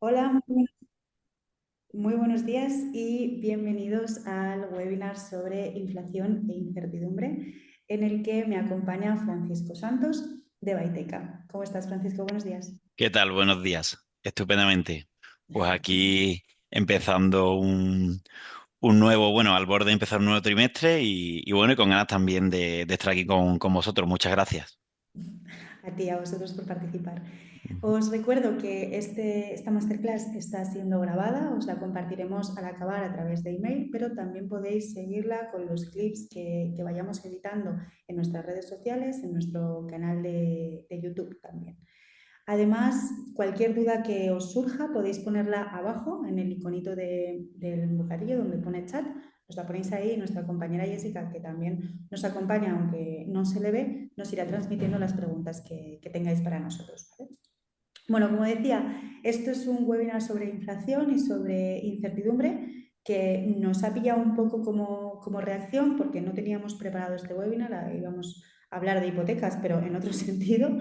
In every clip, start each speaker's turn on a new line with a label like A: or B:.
A: Hola, muy buenos días y bienvenidos al webinar sobre inflación e incertidumbre, en el que me acompaña Francisco Santos de Baiteca. ¿Cómo estás, Francisco? Buenos días.
B: ¿Qué tal? Buenos días. Estupendamente. Pues aquí empezando un nuevo, bueno, al borde de empezar un nuevo trimestre y bueno, y con ganas también de estar aquí con vosotros. Muchas gracias.
A: A ti y a vosotros por participar.
B: Ujú.
A: Os recuerdo que esta masterclass está siendo grabada, os la compartiremos al acabar a través de email, pero también podéis seguirla con los clips que vayamos editando en nuestras redes sociales, en nuestro canal de YouTube también. Además, cualquier duda que os surja podéis ponerla abajo en el iconito del bocadillo donde pone chat. Os la ponéis ahí y nuestra compañera Jessica, que también nos acompaña, aunque no se le ve, nos irá transmitiendo las preguntas que tengáis para nosotros, ¿vale? Bueno, como decía, esto es un webinar sobre inflación y sobre incertidumbre que nos ha pillado un poco como reacción porque no teníamos preparado este webinar, íbamos a hablar de hipotecas, pero en otro sentido.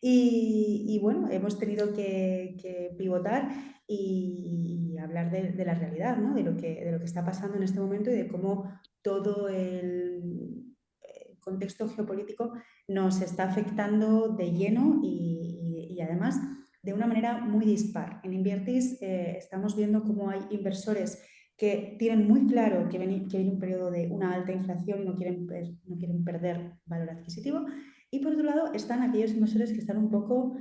A: Y bueno, hemos tenido que pivotar y hablar de la realidad, ¿no? De lo que está pasando en este momento y de cómo todo el contexto geopolítico nos está afectando de lleno y además de una manera muy dispar. En Invertis estamos viendo cómo hay inversores que tienen muy claro que viene un periodo de una alta inflación y no quieren perder valor adquisitivo. Y por otro lado están aquellos inversores que están un poco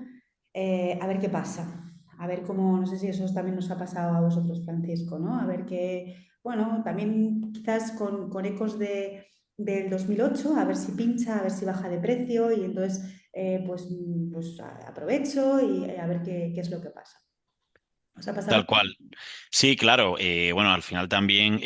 A: a ver qué pasa, a ver cómo, no sé si eso también nos ha pasado a vosotros, Francisco, ¿no? A ver qué, bueno, también quizás con ecos del 2008, a ver si pincha, a ver si baja de precio y entonces pues aprovecho y a ver qué es lo que pasa. ¿Os ha pasado?
B: Tal cual. Sí, claro. Bueno, al final también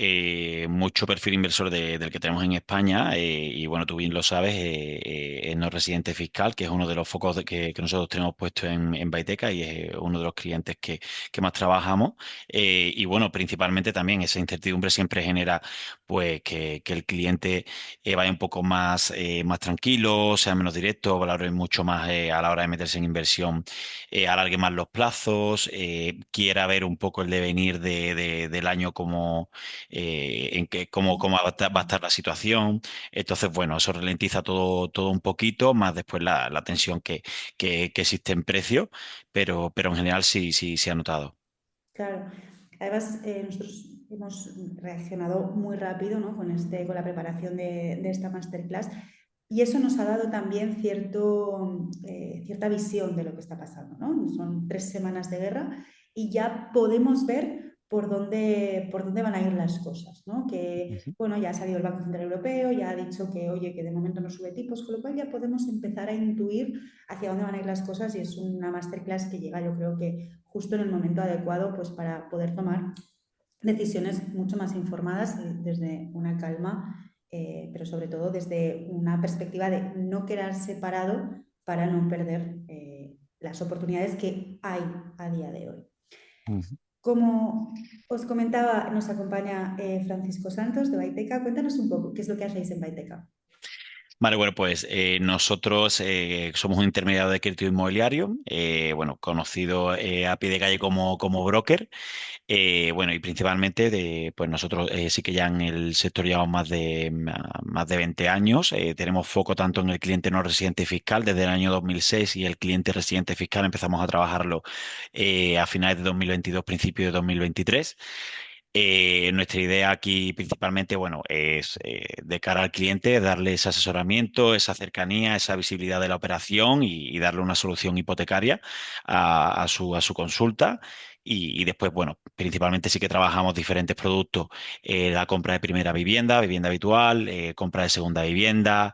B: mucho perfil inversor del que tenemos en España, y bueno, tú bien lo sabes, es no residente fiscal, que es uno de los focos que nosotros tenemos puesto en Baiteca y es uno de los clientes que más trabajamos. Y bueno, principalmente también esa incertidumbre siempre genera pues que el cliente vaya un poco más tranquilo, sea menos directo, valore mucho más a la hora de meterse en inversión, alargue más los plazos, quiera ver un poco el devenir del año como en que, cómo va a estar la situación. Entonces, bueno, eso ralentiza todo un poquito, más después la tensión que existe en precio, pero en general sí se ha notado.
A: Claro. Además, nosotros hemos reaccionado muy rápido, ¿no? con la preparación de esta masterclass y eso nos ha dado también cierta visión de lo que está pasando, ¿no? Son 3 semanas de guerra y ya podemos ver por dónde van a ir las cosas, ¿no? Que,
B: Ujú.
A: bueno, ya ha salido el Banco Central Europeo, ya ha dicho que, oye, que de momento no sube tipos, con lo cual ya podemos empezar a intuir hacia dónde van a ir las cosas y es una masterclass que llega, yo creo que justo en el momento adecuado, pues para poder tomar decisiones mucho más informadas y desde una calma, pero sobre todo desde una perspectiva de no quedarse parado para no perder las oportunidades que hay a día de hoy.
B: Ujú.
A: Como os comentaba, nos acompaña Francisco Santos de Baiteca. Cuéntanos un poco qué es lo que hacéis en Baiteca.
B: Vale, bueno, pues nosotros somos un intermediario de crédito inmobiliario, bueno, conocido a pie de calle como broker. Bueno, y principalmente pues nosotros sí que ya en el sector llevamos más de 20 años. Tenemos foco tanto en el cliente no residente fiscal desde el año 2006 y el cliente residente fiscal empezamos a trabajarlo a finales de 2022, principios de 2023. Nuestra idea aquí principalmente, bueno, es de cara al cliente darle ese asesoramiento, esa cercanía, esa visibilidad de la operación y darle una solución hipotecaria a su consulta. Y después, bueno, principalmente sí que trabajamos diferentes productos, la compra de primera vivienda, vivienda habitual, compra de segunda vivienda,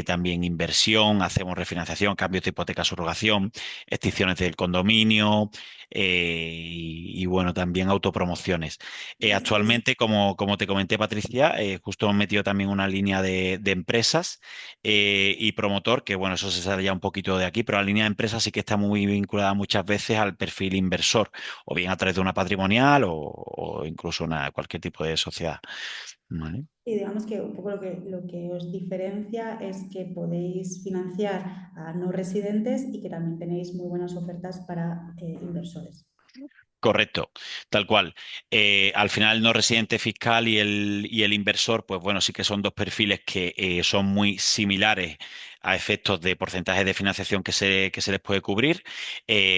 B: también inversión, hacemos refinanciación, cambios de hipoteca, subrogación, extinciones del condominio, y bueno, también autopromociones.
A: Estáis,
B: Actualmente, como te comenté, Patricia, justo hemos metido también una línea de empresas y promotor, que bueno, eso se sale ya un poquito de aquí, pero la línea de empresas sí que está muy vinculada muchas veces al perfil inversor, o bien a través de una patrimonial o incluso cualquier tipo de sociedad. ¿Vale?
A: y digamos que un poco lo que os diferencia es que podéis financiar a no residentes y que también tenéis muy buenas ofertas para inversores.
B: Correcto, tal cual. Al final el no residente fiscal y el inversor, pues bueno, sí que son dos perfiles que son muy similares a efectos de porcentaje de financiación que se les puede cubrir.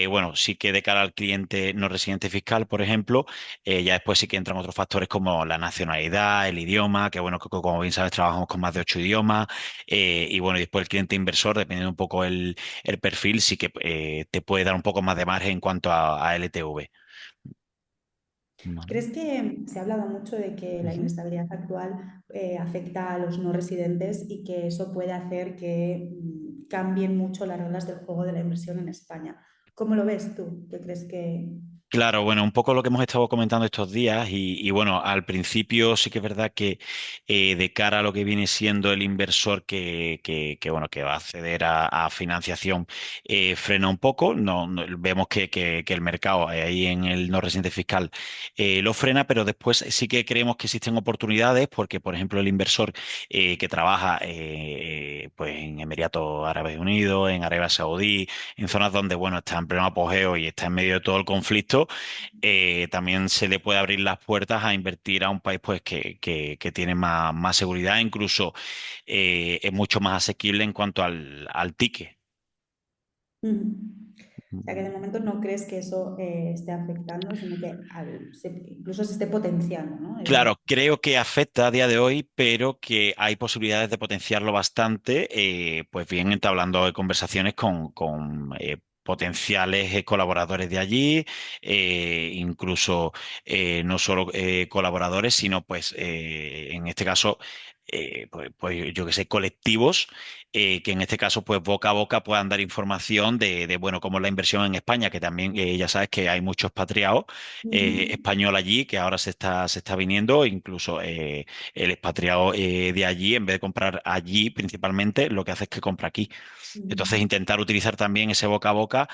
B: Bueno, sí que de cara al cliente no residente fiscal, por ejemplo, ya después sí que entran otros factores como la nacionalidad, el idioma, que bueno, como bien sabes, trabajamos con más de 8 idiomas. Y bueno, y después el cliente inversor, dependiendo un poco el perfil, sí que te puede dar un poco más de margen en cuanto a LTV. Vale.
A: ¿Crees que se ha hablado mucho de que la
B: Ujú.
A: inestabilidad actual afecta a los no residentes y que eso puede hacer que cambien mucho las reglas del juego de la inversión en España? ¿Cómo lo ves tú? ¿Qué crees que...?
B: Claro, bueno, un poco lo que hemos estado comentando estos días y bueno, al principio sí que es verdad que de cara a lo que viene siendo el inversor que, bueno, que va a acceder a financiación, frena un poco. Vemos que el mercado ahí en el no residente fiscal lo frena, pero después sí que creemos que existen oportunidades porque, por ejemplo, el inversor que trabaja pues en Emiratos Árabes Unidos, en Arabia Saudí, en zonas donde, bueno, está en pleno apogeo y está en medio de todo el conflicto, también se le puede abrir las puertas a invertir a un país pues que tiene más seguridad, incluso es mucho más asequible en cuanto al ticket.
A: Ujú. O sea, que de momento no crees que eso esté afectando, sino que incluso se esté potenciando, ¿no?
B: Claro, creo que afecta a día de hoy, pero que hay posibilidades de potenciarlo bastante, pues bien entablando conversaciones con potenciales colaboradores de allí, incluso no solo colaboradores, sino pues en este caso, pues yo que sé, colectivos que en este caso pues boca a boca puedan dar información bueno, cómo es la inversión en España, que también ya sabes que hay muchos expatriados
A: Ujú.
B: español allí, que ahora se está viniendo, incluso el expatriado de allí, en vez de comprar allí principalmente, lo que hace es que compra aquí. Entonces,
A: Ujú.
B: intentar utilizar también ese boca a boca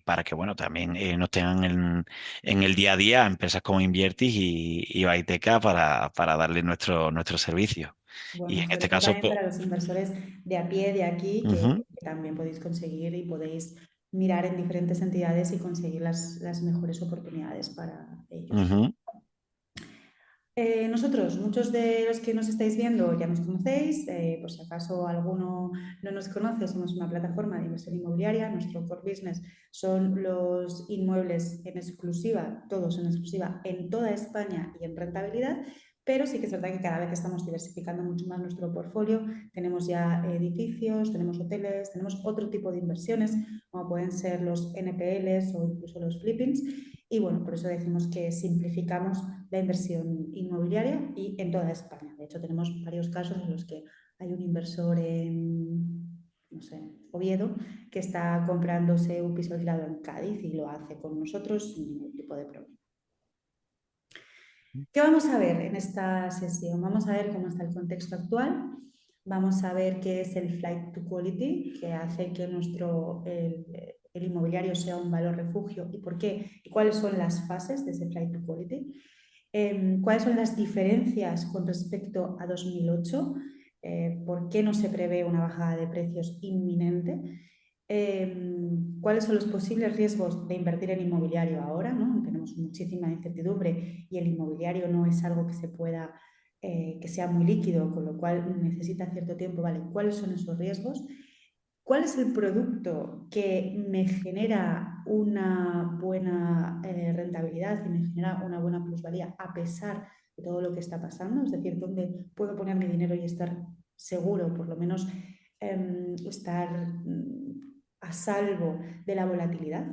B: para que, bueno, también nos tengan en el día a día empresas como Inviertis y Baiteca para darle nuestro servicio. Y
A: Bueno,
B: en
A: sobre
B: este
A: todo
B: caso,
A: también
B: pues,
A: para los inversores de a pie de aquí,
B: ujú,
A: que también podéis conseguir y podéis mirar en diferentes entidades y conseguir las mejores oportunidades para ellos.
B: ujú,
A: Nosotros, muchos de los que nos estáis viendo ya nos conocéis, por si acaso alguno no nos conoce, somos una plataforma de inversión inmobiliaria. Nuestro core business son los inmuebles en exclusiva, todos en exclusiva en toda España y en rentabilidad, pero sí que es verdad que cada vez estamos diversificando mucho más nuestro portfolio. Tenemos ya edificios, tenemos hoteles, tenemos otro tipo de inversiones, como pueden ser los NPLs o incluso los flippings. Y bueno, por eso decimos que simplificamos la inversión inmobiliaria y en toda España. De hecho, tenemos varios casos en los que hay un inversor en, no sé, Oviedo, que está comprándose un piso alquilado en Cádiz y lo hace con nosotros sin ningún tipo de problema. ¿Qué vamos a ver en esta sesión? Vamos a ver cómo está el contexto actual. Vamos a ver qué es el flight to quality, que hace que el inmobiliario sea un valor refugio y por qué, y cuáles son las fases de ese flight to quality. ¿Cuáles son las diferencias con respecto a 2008? ¿Por qué no se prevé una bajada de precios inminente? ¿Cuáles son los posibles riesgos de invertir en inmobiliario ahora? ¿No? Tenemos muchísima incertidumbre y el inmobiliario no es algo que se pueda, que sea muy líquido, con lo cual necesita cierto tiempo. ¿Vale? ¿Cuáles son esos riesgos? ¿Cuál es el producto que me genera una buena rentabilidad y me genera una buena plusvalía a pesar de todo lo que está pasando? Es decir, ¿dónde puedo poner mi dinero y estar seguro, por lo menos estar a salvo de la volatilidad?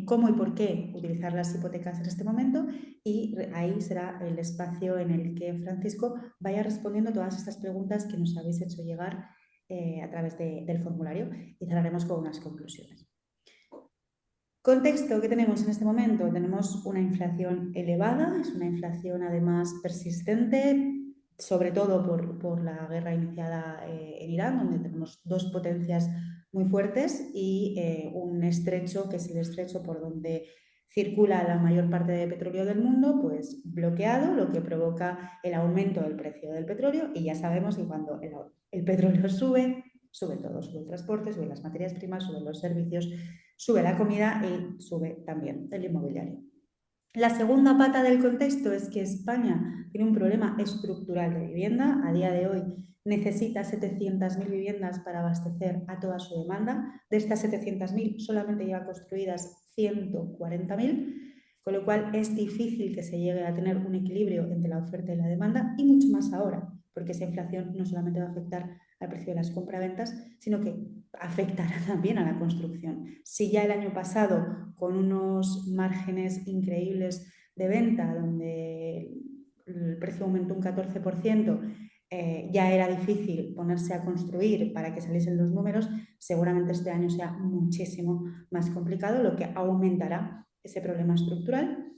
A: ¿Cómo y por qué utilizar las hipotecas en este momento? Y ahí será el espacio en el que Francisco vaya respondiendo todas estas preguntas que nos habéis hecho llegar a través del formulario y cerraremos con unas conclusiones. Contexto que tenemos en este momento. Tenemos una inflación elevada, es una inflación además persistente, sobre todo por la guerra iniciada en Irán, donde tenemos dos potencias muy fuertes y un estrecho, que es el estrecho por donde circula la mayor parte de petróleo del mundo, pues bloqueado, lo que provoca el aumento del precio del petróleo. Y ya sabemos que cuando el petróleo sube, sube todo, sube el transporte, suben las materias primas, suben los servicios, sube la comida y sube también el inmobiliario. La segunda pata del contexto es que España tiene un problema estructural de vivienda. A día de hoy necesita 700.000 viviendas para abastecer a toda su demanda. De estas 700.000 solamente lleva construidas 140.000, con lo cual es difícil que se llegue a tener un equilibrio entre la oferta y la demanda, y mucho más ahora, porque esa inflación no solamente va a afectar al precio de las compraventas, sino que afectará también a la construcción. Si ya el año pasado, con unos márgenes increíbles de venta, donde el precio aumentó un 14%, ya era difícil ponerse a construir para que saliesen los números, seguramente este año sea muchísimo más complicado, lo que aumentará ese problema estructural.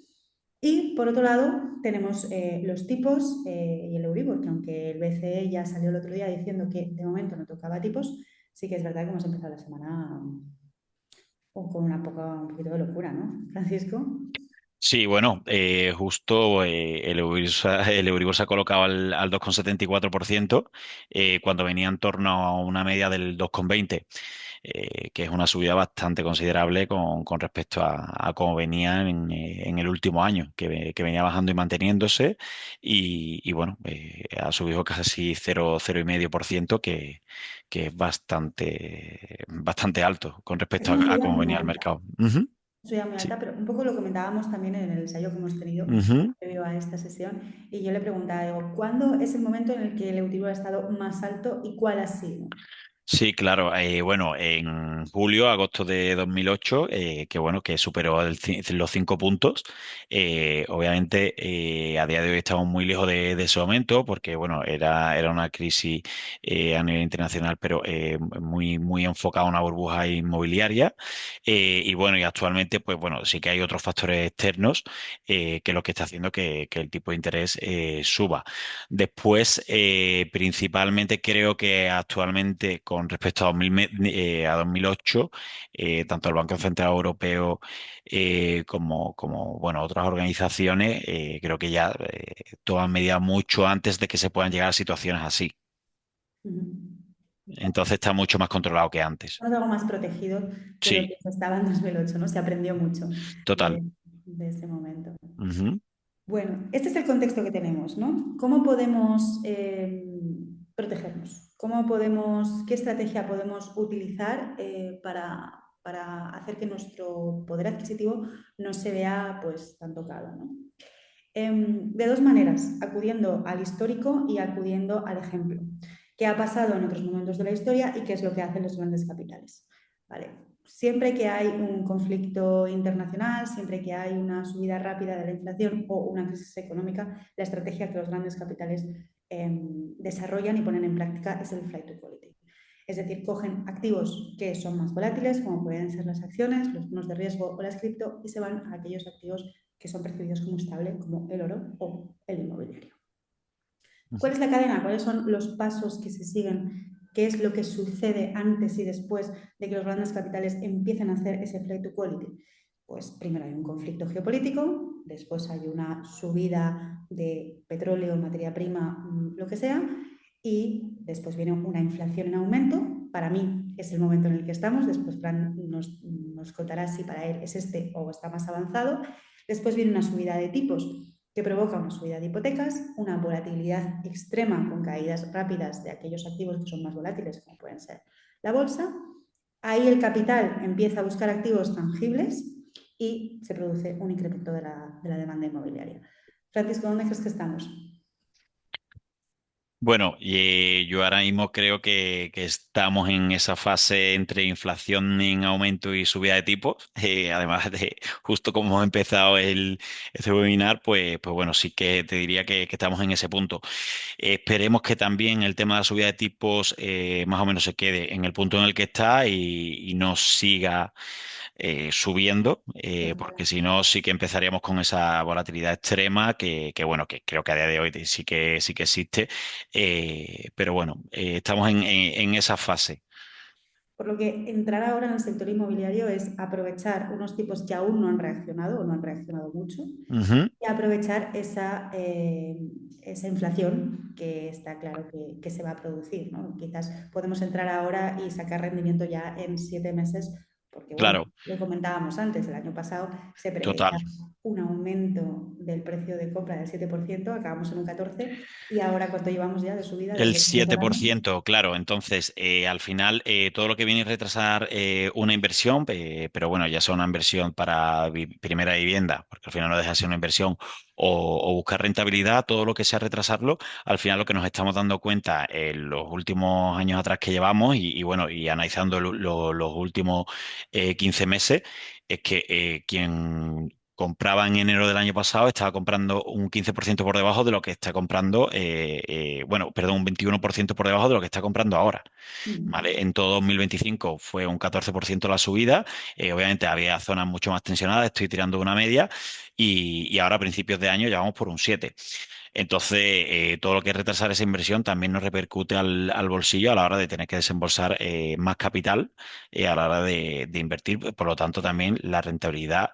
A: Y por otro lado, tenemos los tipos y el Euribor, que aunque el BCE ya salió el otro día diciendo que de momento no tocaba tipos, sí que es verdad que hemos empezado la semana con un poquito de locura, ¿no, Francisco?
B: Sí, bueno, justo el Euribor se ha colocado al 2,74%, cuando venía en torno a una media del 2,20, que es una subida bastante considerable con respecto a cómo venía en el último año, que venía bajando y manteniéndose, y bueno, ha subido casi 0,5%, que es bastante alto con
A: Es
B: respecto
A: una
B: a
A: subida
B: cómo
A: muy
B: venía el
A: alta,
B: mercado. Ujú,
A: subida muy
B: sí.
A: alta, pero un poco lo comentábamos también en el ensayo que hemos tenido
B: Ujú.
A: previo a esta sesión, y yo le preguntaba, digo, ¿cuándo es el momento en el que el Euribor ha estado más alto y cuál ha sido?
B: Sí, claro. Bueno, en julio, agosto de 2008, que bueno, que superó los 5 puntos. Obviamente, a día de hoy estamos muy lejos de ese momento, porque bueno, era una crisis a nivel internacional, pero muy enfocada a una burbuja inmobiliaria. Y bueno, y actualmente, pues bueno, sí que hay otros factores externos, que es lo que está haciendo que el tipo de interés suba. Después, principalmente creo que actualmente con respecto a, 2008, tanto el Banco Central Europeo, como bueno, otras organizaciones, creo que ya toman medidas mucho antes de que se puedan llegar a situaciones así.
A: Ujú.
B: Entonces está mucho más controlado que antes.
A: Estamos algo más protegido de lo
B: Sí,
A: que se estaba en 2008, ¿no? Se aprendió mucho
B: total.
A: de ese momento.
B: Ujú,
A: Bueno, este es el contexto que tenemos, ¿no? ¿Cómo podemos protegernos? ¿Qué estrategia podemos utilizar para hacer que nuestro poder adquisitivo no se vea pues tan tocado, ¿no? De dos maneras, acudiendo al histórico y acudiendo al ejemplo. ¿Qué ha pasado en otros momentos de la historia y qué es lo que hacen los grandes capitales? ¿Vale? Siempre que hay un conflicto internacional, siempre que hay una subida rápida de la inflación o una crisis económica, la estrategia que los grandes capitales desarrollan y ponen en práctica es el flight to quality. Es decir, cogen activos que son más volátiles, como pueden ser las acciones, los bonos de riesgo o las cripto, y se van a aquellos activos que son percibidos como estable, como el oro o el inmobiliario.
B: ujú.
A: ¿Cuál es la cadena? ¿Cuáles son los pasos que se siguen? ¿Qué es lo que sucede antes y después de que los grandes capitales empiecen a hacer ese flight to quality? Pues primero hay un conflicto geopolítico, después hay una subida de petróleo, materia prima, lo que sea, y después viene una inflación en aumento. Para mí es el momento en el que estamos, después Fran nos contará si para él es este o está más avanzado. Después viene una subida de tipos que provoca una subida de hipotecas, una volatilidad extrema con caídas rápidas de aquellos activos que son más volátiles, como pueden ser la bolsa. Ahí el capital empieza a buscar activos tangibles y se produce un incremento de la demanda inmobiliaria. Francisco, ¿dónde crees que estamos?
B: Bueno, yo ahora mismo creo que estamos en esa fase entre inflación en aumento y subida de tipos. Además de justo como hemos empezado este webinar, pues bueno, sí que te diría que estamos en ese punto. Esperemos que también el tema de la subida de tipos más o menos se quede en el punto en el que está y no siga subiendo, porque si no, sí que empezaríamos con esa volatilidad extrema bueno, que creo que a día de hoy sí que existe, pero bueno, estamos en esa fase.
A: Por lo que entrar ahora en el sector inmobiliario es aprovechar unos tipos que aún no han reaccionado o no han reaccionado mucho,
B: Ujú.
A: y aprovechar esa inflación que está claro que se va a producir, ¿no? Quizás podemos entrar ahora y sacar rendimiento ya en 7 meses, porque bueno,
B: claro,
A: lo comentábamos antes, el año pasado se preveía
B: total.
A: un aumento del precio de compra del 7%, acabamos en un 14%, y ahora cuánto llevamos ya de subida
B: El
A: desde que empezó
B: siete
A: el
B: por
A: año.
B: ciento, claro. Entonces, al final, todo lo que viene a retrasar una inversión, pero bueno, ya sea una inversión para primera vivienda, porque al final no deja de ser una inversión, o buscar rentabilidad, todo lo que sea retrasarlo, al final lo que nos estamos dando cuenta en los últimos años atrás que llevamos y bueno, y analizando los últimos 15 meses, es que quien compraba en enero del año pasado, estaba comprando un 15% por debajo de lo que está comprando, bueno, perdón, un 21% por debajo de lo que está comprando ahora.
A: Mm.
B: ¿Vale? En todo 2025 fue un 14% la subida. Obviamente había zonas mucho más tensionadas, estoy tirando una media, y ahora a principios de año ya vamos por un 7. Entonces, todo lo que es retrasar esa inversión también nos repercute al bolsillo a la hora de tener que desembolsar más capital a la hora de invertir. Por lo tanto, también la rentabilidad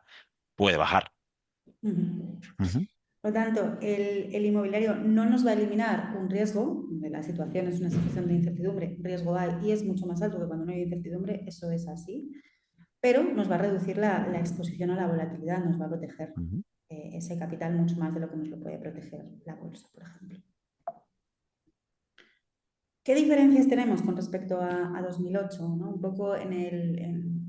B: puede bajar.
A: Ujú.
B: Ujú,
A: Por lo tanto, el inmobiliario no nos va a eliminar un riesgo, de la situación es una situación de incertidumbre, riesgo hay y es mucho más alto que cuando no hay incertidumbre, eso es así, pero nos va a reducir la exposición a la volatilidad, nos va a proteger
B: ujú,
A: ese capital mucho más de lo que nos lo puede proteger la bolsa, por ejemplo. ¿Qué diferencias tenemos con respecto a 2008? ¿No? Un poco en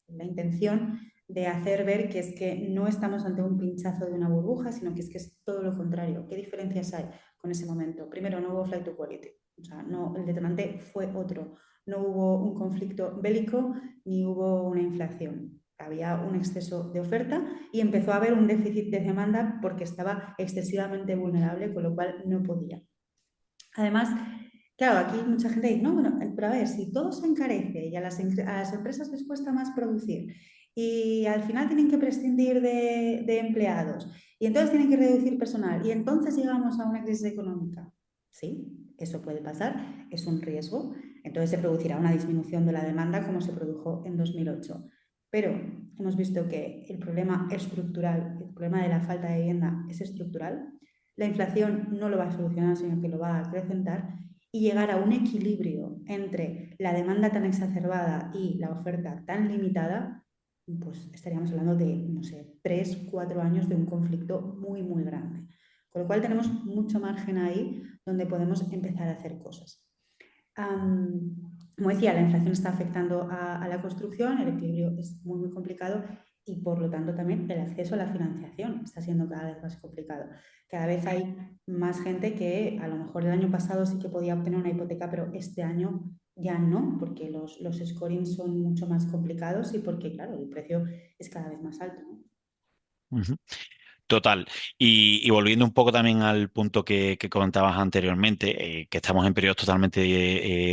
A: la intención de hacer ver que es que no estamos ante un pinchazo de una burbuja, sino que es todo lo contrario. ¿Qué diferencias hay con ese momento? Primero, no hubo flight to quality, o sea, no, el detonante fue otro. No hubo un conflicto bélico ni hubo una inflación. Había un exceso de oferta y empezó a haber un déficit de demanda porque estaba excesivamente vulnerable, con lo cual no podía. Además, claro, aquí mucha gente dice, no, bueno, pero a ver, si todo se encarece y a las empresas les cuesta más producir y al final tienen que prescindir de empleados y entonces tienen que reducir personal y entonces llegamos a una crisis económica. Sí, eso puede pasar, es un riesgo. Entonces se producirá una disminución de la demanda como se produjo en 2008. Pero hemos visto que el problema estructural, el problema de la falta de vivienda es estructural. La inflación no lo va a solucionar, sino que lo va a acrecentar y llegar a un equilibrio entre la demanda tan exacerbada y la oferta tan limitada, pues estaríamos hablando de, no sé, 3, 4 años de un conflicto muy, muy grande. Con lo cual tenemos mucho margen ahí donde podemos empezar a hacer cosas. Como decía, la inflación está afectando a la construcción, el equilibrio es muy, muy complicado y por lo tanto también el acceso a la financiación está siendo cada vez más complicado. Cada vez hay más gente que a lo mejor el año pasado sí que podía obtener una hipoteca, pero este año ya no, porque los scorings son mucho más complicados y porque, claro, el precio es cada vez más alto, ¿no?
B: ujú. Total. Y volviendo un poco también al punto que comentabas anteriormente, que estamos en periodos totalmente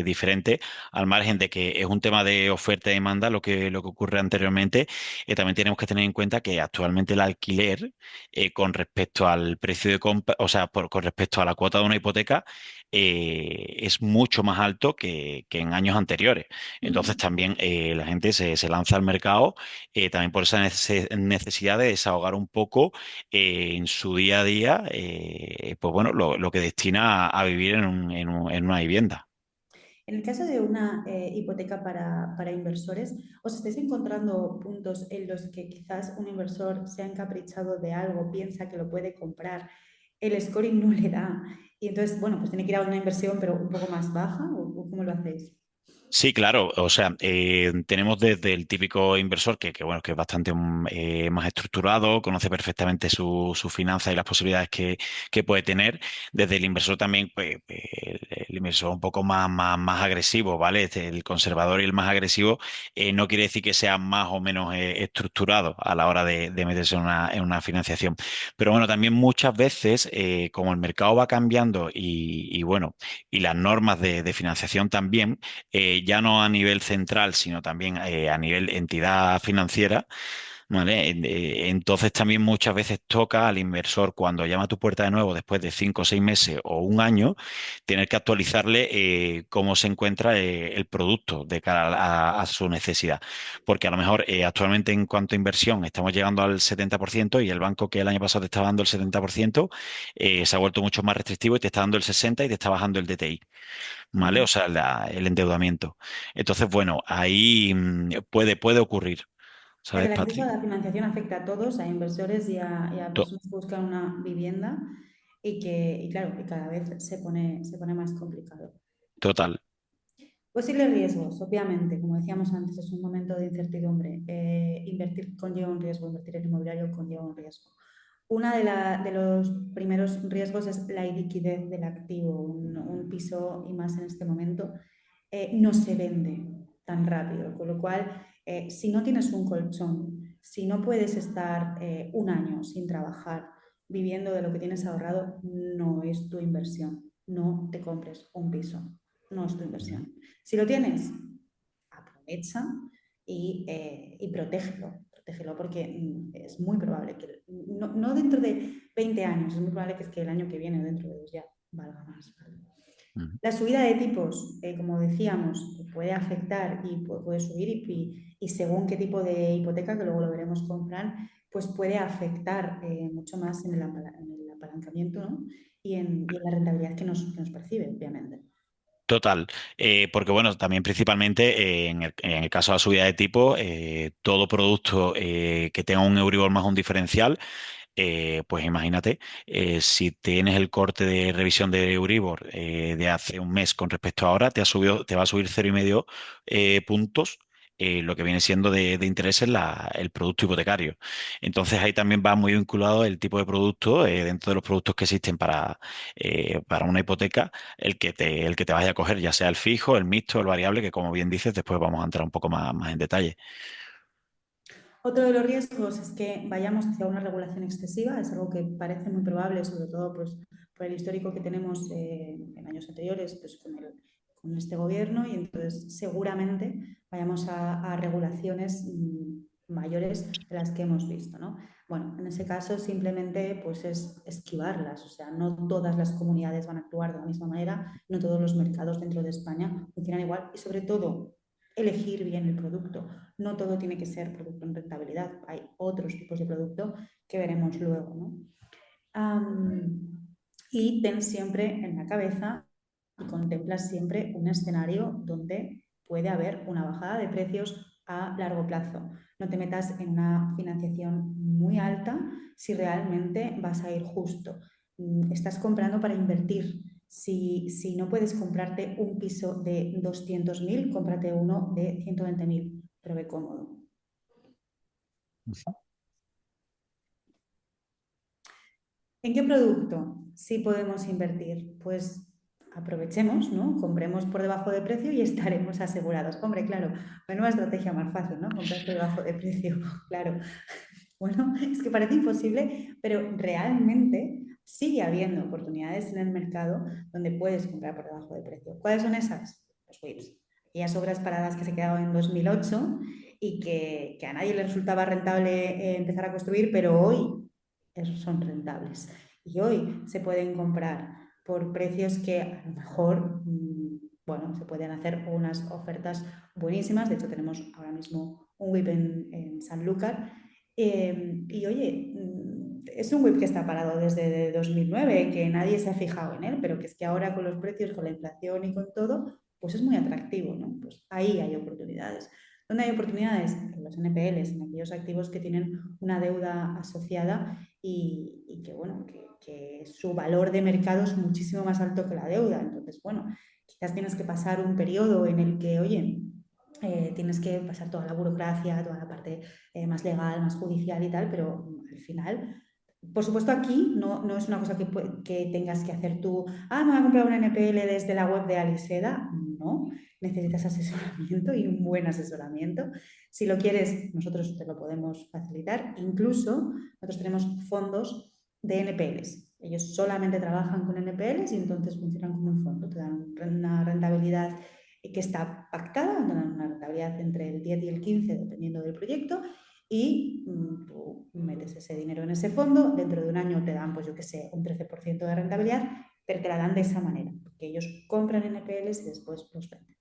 B: diferentes, al margen de que es un tema de oferta y demanda, lo que ocurre anteriormente, también tenemos que tener en cuenta que actualmente el alquiler, con respecto al precio de compra, o sea, con respecto a la cuota de una hipoteca, es mucho más alto que en años anteriores. Entonces
A: Mm.
B: también la gente se lanza al mercado también por esa necesidad de desahogar un poco en su día a día, pues bueno, lo que destina a vivir en una vivienda.
A: En el caso de una hipoteca para inversores, ¿os estáis encontrando puntos en los que quizás un inversor se ha encaprichado de algo, piensa que lo puede comprar, el scoring no le da y entonces, bueno, pues tiene que ir a una inversión pero un poco más baja o cómo lo hacéis?
B: Sí, claro. O sea, tenemos desde el típico inversor bueno, que es bastante más estructurado, conoce perfectamente su finanza y las posibilidades que puede tener. Desde el inversor también, pues, el inversor un poco más agresivo, ¿vale? El conservador y el más agresivo no quiere decir que sea más o menos estructurado a la hora de meterse en una financiación. Pero bueno, también muchas veces, como el mercado va cambiando y bueno, y las normas de financiación también ya no a nivel central, sino también a nivel entidad financiera, ¿vale? Entonces también muchas veces toca al inversor cuando llama a tu puerta de nuevo después de 5 o 6 meses o un año, tener que actualizarle cómo se encuentra el producto de cara a su necesidad. Porque a lo mejor actualmente en cuanto a inversión estamos llegando al 70% y el banco que el año pasado te estaba dando el 70% se ha vuelto mucho más restrictivo y te está dando el 60% y te está bajando el DTI. ¿Vale? O
A: Ujú.
B: sea, el endeudamiento. Entonces, bueno, ahí puede ocurrir, ¿sabes,
A: El acceso a
B: Patri?
A: la financiación afecta a todos, a inversores y a
B: To-
A: personas que buscan una vivienda y claro, que cada vez se pone más complicado.
B: Total.
A: Posibles riesgos, obviamente, como decíamos antes, es un momento de incertidumbre. Invertir conlleva un riesgo, invertir en inmobiliario conlleva un riesgo. Una de los primeros riesgos es la iliquidez del activo. Un piso, y más en este momento, no se vende tan rápido. Con lo cual, si no tienes un colchón, si no puedes estar un año sin trabajar, viviendo de lo que tienes ahorrado, no es tu inversión. No te compres un piso, no es tu
B: Ujú.
A: inversión. Si lo tienes, aprovecha y protégelo. Protégelo porque es muy probable que, no dentro de 20 años, es muy probable que, es que el año que viene o dentro de dos ya valga más. ¿Vale?
B: Ujú.
A: La subida de tipos, como decíamos, puede afectar y puede subir y según qué tipo de hipoteca, que luego lo veremos con Fran, pues puede afectar mucho más en el apalancamiento, ¿no? y en la rentabilidad que nos percibe, obviamente.
B: Total. Porque bueno, también principalmente en el caso de la subida de tipo, todo producto que tenga un Euribor más un diferencial, pues imagínate, si tienes el corte de revisión de Euribor de hace un mes con respecto a ahora, te va a subir 0,5 puntos. Lo que viene siendo de interés en el producto hipotecario. Entonces ahí también va muy vinculado el tipo de producto dentro de los productos que existen para una hipoteca, el que te vaya a coger, ya sea el fijo, el mixto, el variable, que como bien dices, después vamos a entrar un poco más en detalle.
A: Otro de los riesgos es que vayamos hacia una regulación excesiva, es algo que parece muy probable, sobre todo pues, por el histórico que tenemos en años anteriores pues, con este gobierno, y entonces seguramente vayamos a regulaciones mayores de las que hemos visto, ¿no? Bueno, en ese caso simplemente pues, es esquivarlas, o sea, no todas las comunidades van a actuar de la misma manera, no todos los mercados dentro de España funcionan igual y sobre todo elegir bien el producto. No todo tiene que ser producto en rentabilidad, hay otros tipos de producto que veremos luego, ¿no? Y ten siempre en la cabeza y contempla siempre un escenario donde puede haber una bajada de precios a largo plazo. No te metas en una financiación muy alta si realmente vas a ir justo. Estás comprando para invertir. Si no puedes comprarte un piso de 200.000, cómprate uno de 120.000, pero ve cómodo. ¿En qué producto sí podemos invertir? Pues aprovechemos, ¿no? Compremos por debajo de precio y estaremos asegurados. Hombre, claro, menuda estrategia más fácil, ¿no? Comprar por debajo de precio, claro. Bueno, es que parece imposible, pero realmente sigue habiendo oportunidades en el mercado donde puedes comprar por debajo de precio. ¿Cuáles son esas? Los WIPs. Aquellas obras paradas que se quedaban en 2008 y que a nadie le resultaba rentable empezar a construir, pero hoy son rentables. Y hoy se pueden comprar por precios que a lo mejor, bueno, se pueden hacer unas ofertas buenísimas. De hecho, tenemos ahora mismo un WIP en Sanlúcar. Y oye, es un WIP que está parado desde 2009, que nadie se ha fijado en él, pero que es que ahora con los precios, con la inflación y con todo, pues es muy atractivo, ¿no? Pues ahí hay oportunidades. ¿Dónde hay oportunidades? En los NPLs, en aquellos activos que tienen una deuda asociada y que, bueno, que su valor de mercado es muchísimo más alto que la deuda. Entonces, bueno, quizás tienes que pasar un periodo en el que, oye, tienes que pasar toda la burocracia, toda la parte más legal, más judicial y tal, pero al final, por supuesto aquí no es una cosa que tengas que hacer tú, me voy a comprar un NPL desde la web de Aliseda, no, necesitas asesoramiento y un buen asesoramiento. Si lo quieres, nosotros te lo podemos facilitar, incluso nosotros tenemos fondos de NPLs. Ellos solamente trabajan con NPLs y entonces funcionan como un fondo, te dan una rentabilidad que está pactada, una rentabilidad entre el 10 y el 15, dependiendo del proyecto, y tú metes ese dinero en ese fondo, dentro de un año te dan, pues yo qué sé, un 13% de rentabilidad, pero te la dan de esa manera, porque ellos compran NPLs y después los venden.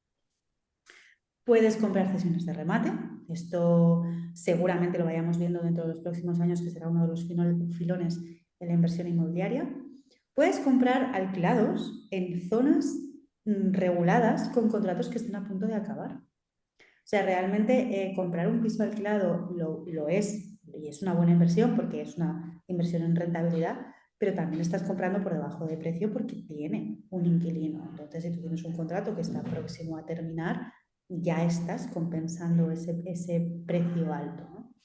A: Puedes comprar cesiones de remate. Esto seguramente lo vayamos viendo dentro de los próximos años, que será uno de los filones de la inversión inmobiliaria. Puedes comprar alquilados en zonas reguladas con contratos que estén a punto de acabar. O sea, realmente comprar un piso alquilado lo es, y es una buena inversión porque es una inversión en rentabilidad, pero también estás comprando por debajo de precio porque tiene un inquilino. Entonces, si tú tienes un contrato que está próximo a terminar, ya estás compensando ese precio alto, ¿no?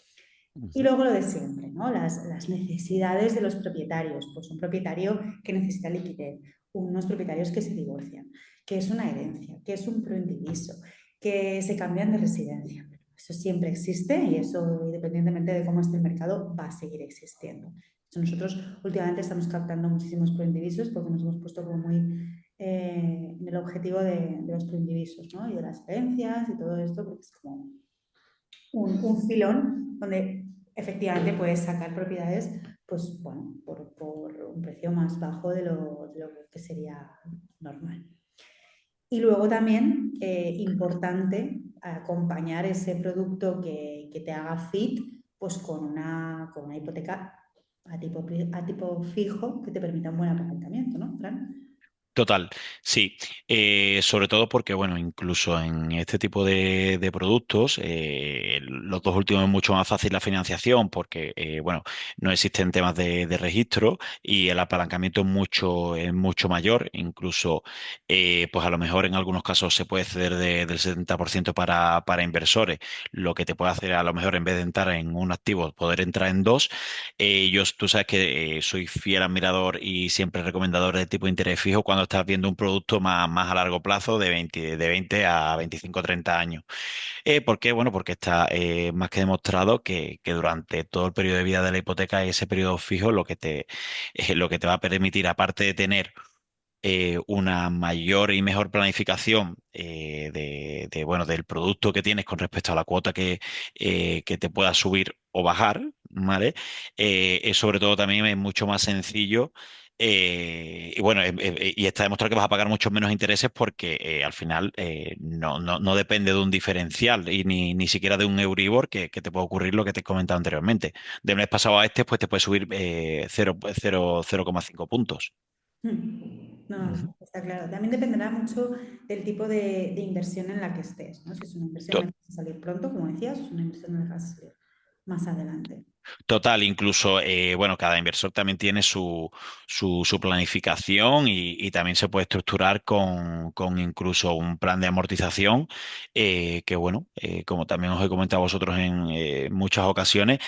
A: Y
B: Ujú.
A: luego lo de siempre, ¿no? Las necesidades de los propietarios. Pues un propietario que necesita liquidez, unos propietarios que se divorcian, que es una herencia, que es un proindiviso, que se cambian de residencia. Eso siempre existe y eso, independientemente de cómo esté el mercado, va a seguir existiendo. Nosotros últimamente estamos captando muchísimos proindivisos porque nos hemos puesto como muy en el objetivo de los proindivisos, ¿no? Y de las herencias y todo esto, porque es como un filón donde efectivamente puedes sacar propiedades, pues bueno, por un precio más bajo de lo que sería normal. Y luego también, importante, acompañar ese producto que te haga fit, pues con una hipoteca a tipo fijo que te permita un buen apalancamiento, ¿no, Fran?
B: Total, sí. Sobre todo porque, bueno, incluso en este tipo de productos, los dos últimos es mucho más fácil la financiación porque, bueno, no existen temas de registro y el apalancamiento es mucho mayor. Incluso, pues a lo mejor en algunos casos se puede ceder del 70% para inversores, lo que te puede hacer a lo mejor en vez de entrar en un activo, poder entrar en dos. Tú sabes que soy fiel admirador y siempre recomendador de tipo de interés fijo cuando estás viendo un producto más a largo plazo de 20 a 25 o 30 años. ¿Por qué? Bueno, porque está más que demostrado que durante todo el periodo de vida de la hipoteca, ese periodo fijo lo que te va a permitir, aparte de tener una mayor y mejor planificación bueno, del producto que tienes con respecto a la cuota que te pueda subir o bajar, ¿vale? Es sobre todo también es mucho más sencillo. Y bueno, y está demostrado que vas a pagar muchos menos intereses porque al final no depende de un diferencial y ni siquiera de un Euribor que te puede ocurrir lo que te he comentado anteriormente. Del mes pasado a este, pues te puede subir 0,5 puntos.
A: No,
B: Ujú.
A: no, está claro. También dependerá mucho del tipo de inversión en la que estés, ¿no? Si es una inversión en la que vas a salir pronto, como decías, o es una inversión en la que vas a salir más adelante.
B: Total, incluso, bueno, cada inversor también tiene su planificación y también se puede estructurar con incluso un plan de amortización que, bueno, como también os he comentado a vosotros en muchas ocasiones,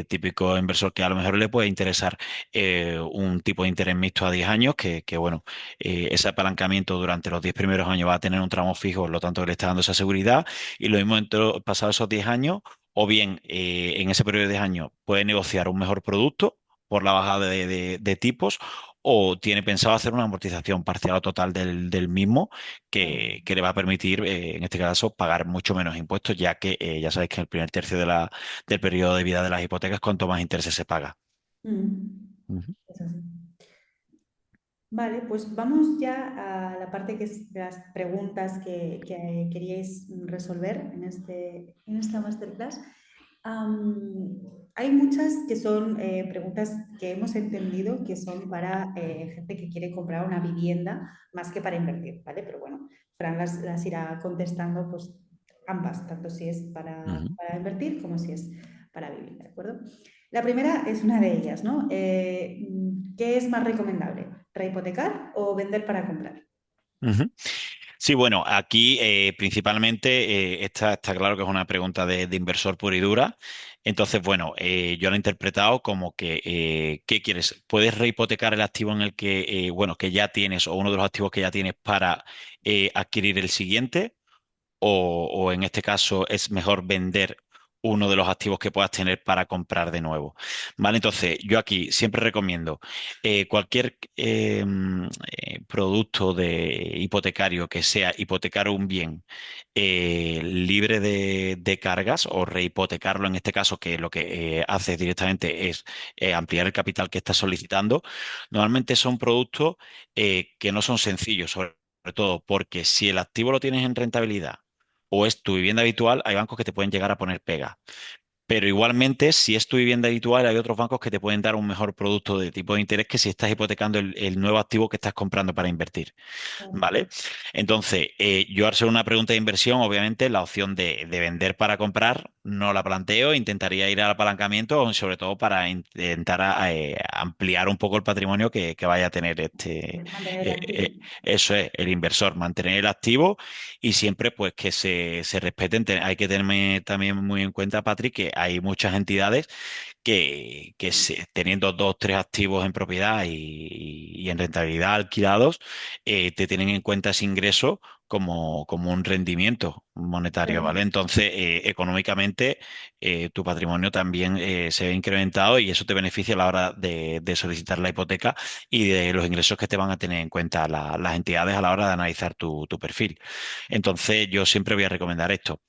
B: típico inversor que a lo mejor le puede interesar un tipo de interés mixto a 10 años, bueno, ese apalancamiento durante los 10 primeros años va a tener un tramo fijo, por lo tanto le está dando esa seguridad y lo mismo pasados esos 10 años o bien en ese periodo de años puede negociar un mejor producto por la bajada de tipos, o tiene pensado hacer una amortización parcial o total del mismo que le va a permitir, en este caso, pagar mucho menos impuestos, ya que ya sabéis que en el primer tercio del periodo de vida de las hipotecas, cuanto más intereses se paga.
A: Mm,
B: Ujú.
A: es así. Vale, pues vamos ya a la parte que es de las preguntas que queríais resolver en esta masterclass. Am, Hay muchas que son preguntas que hemos entendido que son para gente que quiere comprar una vivienda más que para invertir, ¿vale? Pero bueno, Fran las irá contestando, pues ambas, tanto si es para,
B: Ujú.
A: para invertir como si es para vivir, ¿de acuerdo? La primera es una de ellas, ¿no? ¿Qué es más recomendable? ¿Rehipotecar o vender para comprar?
B: Ujú. Sí, bueno, aquí principalmente está claro que es una pregunta de inversor pura y dura. Entonces, bueno, yo lo he interpretado como que, ¿qué quieres? ¿Puedes rehipotecar el activo en el que, bueno, que ya tienes o uno de los activos que ya tienes para adquirir el siguiente? O en este caso es mejor vender uno de los activos que puedas tener para comprar de nuevo. ¿Vale? Entonces, yo aquí siempre recomiendo cualquier producto de hipotecario que sea hipotecar un bien libre de cargas o rehipotecarlo en este caso, que lo que hace directamente es ampliar el capital que estás solicitando. Normalmente son productos que no son sencillos, sobre todo porque si el activo lo tienes en rentabilidad o es tu vivienda habitual, hay bancos que te pueden llegar a poner pega. Pero igualmente, si es tu vivienda habitual, hay otros bancos que te pueden dar un mejor producto de tipo de interés que si estás hipotecando el nuevo activo que estás comprando para invertir.
A: Claro.
B: ¿Vale? Entonces, yo al ser una pregunta de inversión, obviamente la opción de vender para comprar no la planteo, intentaría ir al apalancamiento, sobre todo para intentar ampliar un poco el patrimonio que vaya a tener
A: Mantener el activo.
B: eso es, el inversor, mantener el activo y siempre pues que se respeten. Hay que tener también muy en cuenta, Patrick, que hay muchas entidades teniendo dos, tres activos en propiedad y en rentabilidad alquilados, te tienen en cuenta ese ingreso como un rendimiento monetario,
A: Claro.
B: ¿vale? Entonces, económicamente, tu patrimonio también se ve incrementado y eso te beneficia a la hora de solicitar la hipoteca y de los ingresos que te van a tener en cuenta las entidades a la hora de analizar tu perfil. Entonces, yo siempre voy a recomendar esto.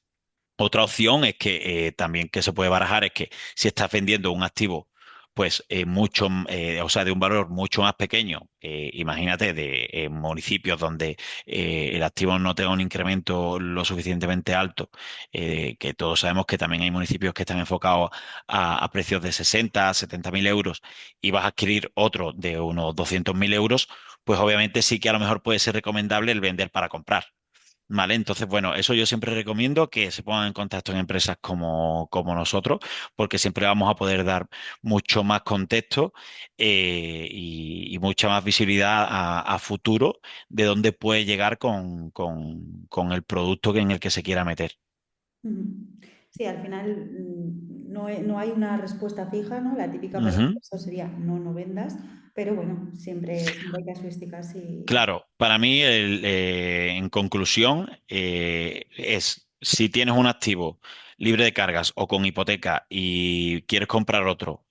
B: Otra opción es que también que se puede barajar es que si estás vendiendo un activo, pues o sea, de un valor mucho más pequeño, imagínate de municipios donde el activo no tenga un incremento lo suficientemente alto, que todos sabemos que también hay municipios que están enfocados a precios de 60, 70 mil euros y vas a adquirir otro de unos 200 mil euros, pues obviamente sí que a lo mejor puede ser recomendable el vender para comprar. Vale, entonces, bueno, eso yo siempre recomiendo que se pongan en contacto en empresas como nosotros, porque siempre vamos a poder dar mucho más contexto y mucha más visibilidad a futuro de dónde puede llegar con el producto en el que se quiera meter.
A: Ujú. Sí, al final no hay una respuesta fija, ¿no? La típica para el
B: Ujú.
A: inversor sería no, no vendas, pero bueno, siempre hay casuísticas y...
B: Claro, para mí, en conclusión, es si tienes un activo libre de cargas o con hipoteca y quieres comprar otro,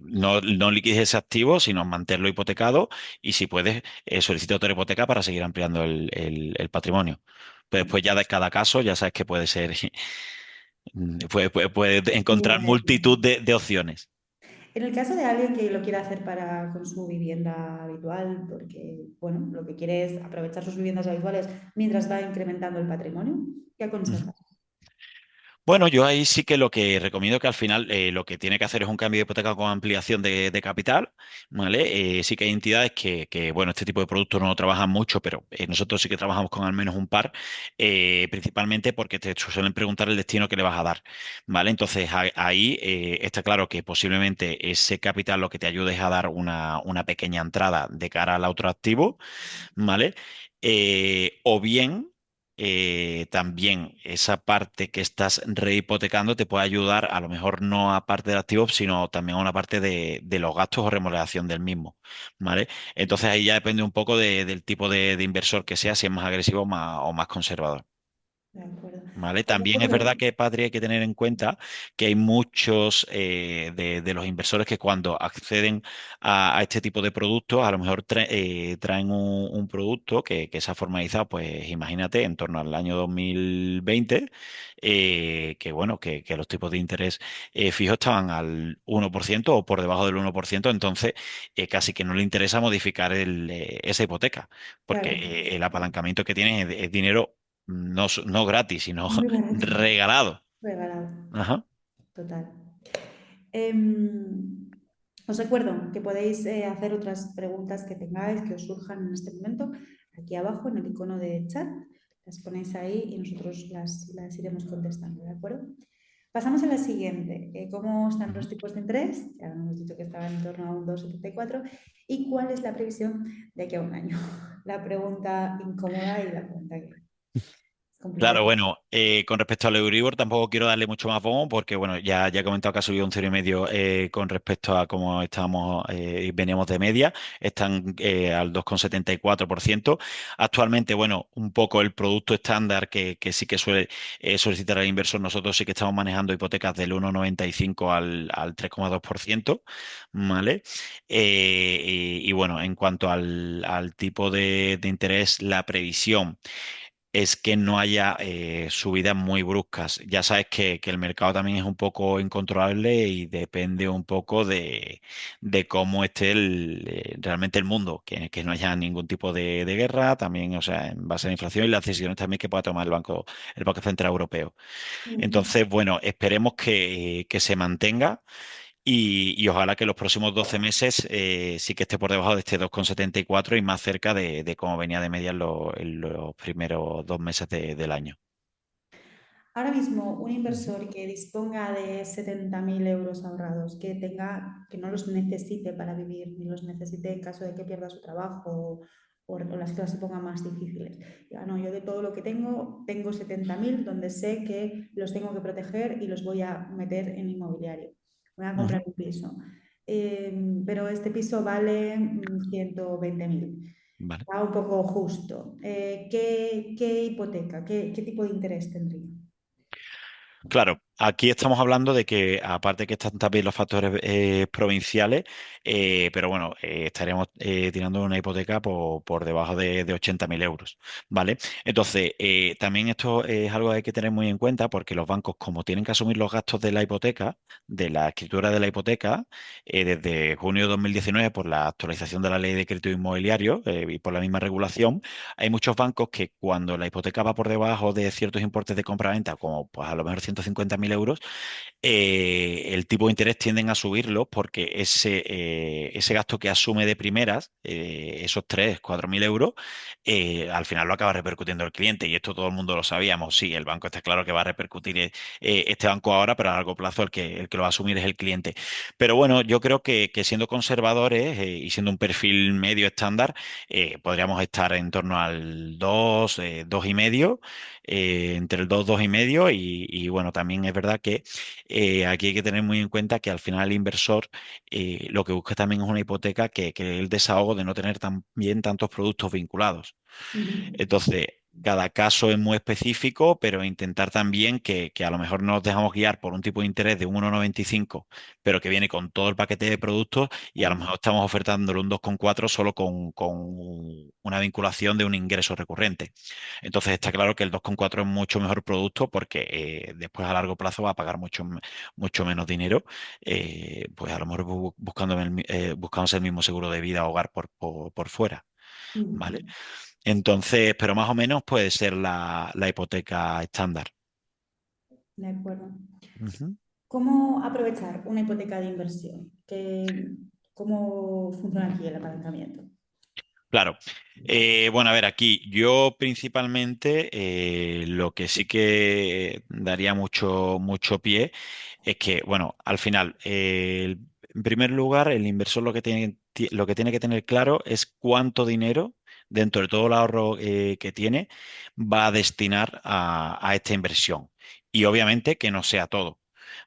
B: no liquides ese activo, sino mantenerlo hipotecado y si puedes, solicita otra hipoteca para seguir ampliando el patrimonio. Pero después ya de cada caso, ya sabes que puede ser, puede encontrar multitud de opciones.
A: En el caso de alguien que lo quiera hacer para, con su vivienda habitual, porque, bueno, lo que quiere es aprovechar sus viviendas habituales mientras va incrementando el patrimonio, ¿qué aconsejas?
B: Bueno, yo ahí sí que lo que recomiendo que al final lo que tiene que hacer es un cambio de hipoteca con ampliación de capital, ¿vale? Sí que hay entidades bueno, este tipo de productos no lo trabajan mucho, pero nosotros sí que trabajamos con al menos un par, principalmente porque te suelen preguntar el destino que le vas a dar, ¿vale? Entonces ahí está claro que posiblemente ese capital lo que te ayude es a dar una pequeña entrada de cara al otro activo, ¿vale? O bien, también esa parte que estás rehipotecando te puede ayudar, a lo mejor no a parte del activo, sino también a una parte de los gastos o remodelación del mismo, ¿vale? Entonces ahí ya depende un poco del tipo de inversor que sea, si es más agresivo o más conservador.
A: De acuerdo.
B: ¿Vale?
A: Os
B: También es
A: recuerdo,
B: verdad que, Patri, hay que tener en cuenta que hay muchos de los inversores que cuando acceden a este tipo de productos, a lo mejor traen un producto que se ha formalizado, pues imagínate, en torno al año 2020, que bueno, que los tipos de interés fijos estaban al 1% o por debajo del 1%, entonces casi que no le interesa modificar esa hipoteca, porque
A: claro,
B: el apalancamiento que tienen es dinero no gratis, sino
A: muy barato,
B: regalado.
A: regalado,
B: Ajá.
A: total. Em, Os recuerdo que podéis hacer otras preguntas que tengáis, que os surjan en este momento, aquí abajo en el icono de chat. Las ponéis ahí y nosotros las iremos contestando, ¿de acuerdo? Pasamos a la siguiente. ¿Cómo están los
B: Ujú.
A: tipos de interés? Ya hemos dicho que estaban en torno a un 2,74. ¿Y cuál es la previsión de aquí a un año? La pregunta incómoda y la pregunta que
B: Claro,
A: complicado.
B: bueno, con respecto al Euribor tampoco quiero darle mucho más bombo porque, bueno, ya he comentado que ha subido un 0,5 con respecto a cómo estábamos, veníamos de media, están al 2,74%. Actualmente, bueno, un poco el producto estándar que sí que suele solicitar el inversor, nosotros sí que estamos manejando hipotecas del 1,95 al 3,2%, ¿vale? Y bueno, en cuanto al tipo de interés, la previsión es que no haya subidas muy bruscas. Ya sabes que el mercado también es un poco incontrolable y depende un poco de cómo esté realmente el mundo, que no haya ningún tipo de guerra, también, o sea, en base a la inflación y las decisiones también que pueda tomar el Banco Central Europeo.
A: Ujú.
B: Entonces, bueno, esperemos que se mantenga. Y ojalá que los próximos 12 meses sí que esté por debajo de este 2,74 y más cerca de cómo venía de media en los primeros 2 meses del año.
A: Ahora mismo, un
B: Ujú,
A: inversor que disponga de 70.000 euros ahorrados, que no los necesite para vivir, ni los necesite en caso de que pierda su trabajo o las cosas se pongan más difíciles. Ya, no, yo de todo lo que tengo 70.000 donde sé que los tengo que proteger y los voy a meter en inmobiliario. Voy a comprar
B: ujú.
A: un piso. Pero este piso vale 120.000.
B: Vale.
A: Está un poco justo. ¿Qué hipoteca? ¿Qué tipo de interés tendría?
B: Claro, aquí estamos hablando de que, aparte que están también los factores provinciales, pero bueno, estaríamos tirando una hipoteca por debajo de 80.000 euros, ¿vale? Entonces, también esto es algo que hay que tener muy en cuenta porque los bancos, como tienen que asumir los gastos de la hipoteca, de la escritura de la hipoteca, desde junio de 2019, por la actualización de la ley de crédito inmobiliario y por la misma regulación, hay muchos bancos que cuando la hipoteca va por debajo de ciertos importes de compra-venta, como pues a lo mejor 150.000 euros, el tipo de interés tienden a subirlo porque ese gasto que asume de primeras, esos 3.000 o 4.000 euros, al final lo acaba repercutiendo el cliente. Y esto todo el mundo lo sabíamos. Sí, el banco está claro que va a repercutir este banco ahora, pero a largo plazo el que lo va a asumir es el cliente. Pero bueno, yo creo que siendo conservadores y siendo un perfil medio estándar, podríamos estar en torno al 2, 2,5, entre el 2, 2,5 y bueno, también es verdad que aquí hay que tener muy en cuenta que al final el inversor lo que busca también es una hipoteca que el desahogo de no tener también tantos productos vinculados.
A: Ujú.
B: Entonces, cada caso es muy específico, pero intentar también que a lo mejor nos dejamos guiar por un tipo de interés de un 1,95, pero que viene con todo el paquete de productos y a lo mejor estamos ofertándole un 2,4 solo con una vinculación de un ingreso recurrente. Entonces está claro que el 2,4 es mucho mejor producto porque después a largo plazo va a pagar mucho menos dinero, pues a lo mejor buscándose el mismo seguro de vida o hogar por fuera. ¿Vale?
A: Ujú.
B: Entonces, pero más o menos puede ser la hipoteca estándar.
A: De acuerdo.
B: Ujú.
A: ¿Cómo aprovechar una hipoteca de inversión? ¿Cómo funciona aquí el apalancamiento?
B: Claro. Bueno, a ver, aquí yo principalmente lo que sí que daría mucho pie es que, bueno, al final, en primer lugar, el inversor lo que tiene que tener claro es cuánto dinero dentro de todo el ahorro que tiene va a destinar a esta inversión. Y obviamente que no sea todo.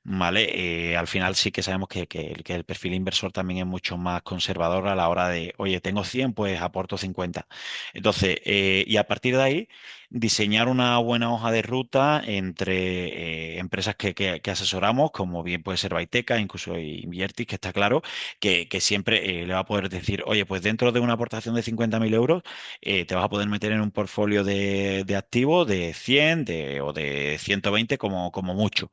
B: ¿Vale? Al final sí que sabemos que el perfil inversor también es mucho más conservador a la hora de, oye, tengo 100, pues aporto 50. Entonces, y a partir de ahí, diseñar una buena hoja de ruta entre empresas que asesoramos, como bien puede ser Baiteca, incluso Inviertis, que está claro que siempre le va a poder decir, oye, pues dentro de una aportación de 50.000 euros, te vas a poder meter en un portfolio de activos de 100 o de 120 como mucho.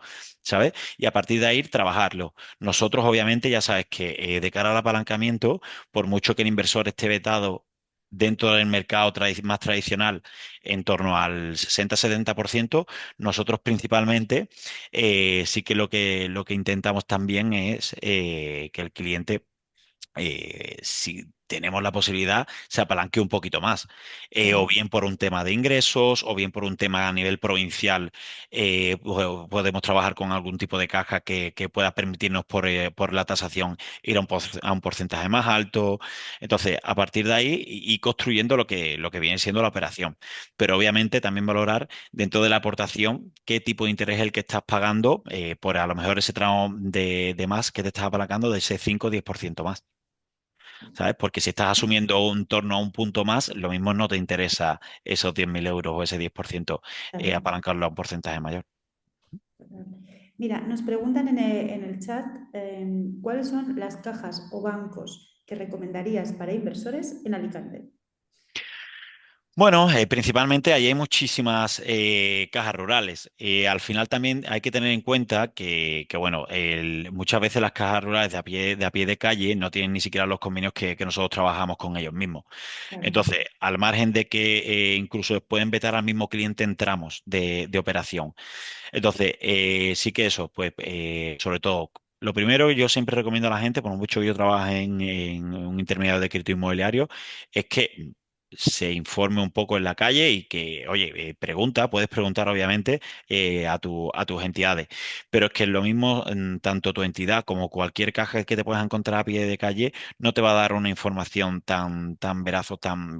B: ¿Sabes? Y a partir de ahí trabajarlo. Nosotros, obviamente, ya sabes que de cara al apalancamiento, por mucho que el inversor esté vetado dentro del mercado más tradicional en torno al 60-70%, nosotros principalmente sí que lo que intentamos también es que el cliente si tenemos la posibilidad se apalanque un poquito más. O
A: Claro.
B: bien por un tema de ingresos, o bien por un tema a nivel provincial, podemos trabajar con algún tipo de caja que pueda permitirnos por la tasación ir a un porcentaje más alto. Entonces, a partir de ahí, y construyendo lo que viene siendo la operación. Pero obviamente también valorar dentro de la aportación qué tipo de interés es el que estás pagando por a lo mejor ese tramo de más que te estás apalancando de ese 5 o 10% más. ¿Sabes? Porque si estás asumiendo un torno a un punto más, lo mismo no te interesa esos 10.000 euros o ese 10%
A: Claro.
B: apalancarlo a un porcentaje mayor.
A: Mira, nos preguntan en el chat cuáles son las cajas o bancos que recomendarías para inversores en Alicante.
B: Bueno, principalmente ahí hay muchísimas cajas rurales. Al final también hay que tener en cuenta bueno, muchas veces las cajas rurales de a pie de calle no tienen ni siquiera los convenios que nosotros trabajamos con ellos mismos.
A: Claro.
B: Entonces, al margen de que incluso pueden vetar al mismo cliente en tramos de operación. Entonces, sí que eso, pues sobre todo, lo primero que yo siempre recomiendo a la gente, por mucho que yo trabaje en un intermediario de crédito inmobiliario, es que se informe un poco en la calle y que, oye, puedes preguntar obviamente a tus entidades, pero es que lo mismo, tanto tu entidad como cualquier caja que te puedas encontrar a pie de calle, no te va a dar una información tan veraz o tan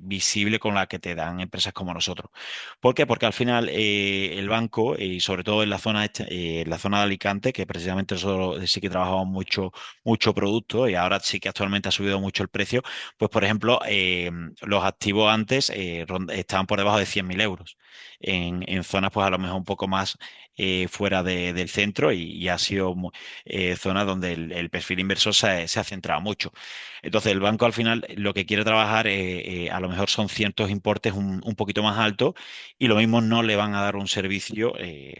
B: visible con la que te dan empresas como nosotros. ¿Por qué? Porque al final el banco, y sobre todo en la zona, en la zona de Alicante, que precisamente nosotros sí que trabajamos mucho producto y ahora sí que actualmente ha subido mucho el precio, pues por ejemplo, los activos antes estaban por debajo de 100.000 euros en zonas pues a lo mejor un poco más fuera del centro y ha sido zonas donde el perfil inversor se ha centrado mucho. Entonces el banco al final lo que quiere trabajar a lo mejor son ciertos importes un poquito más altos y lo mismo no le van a dar un servicio,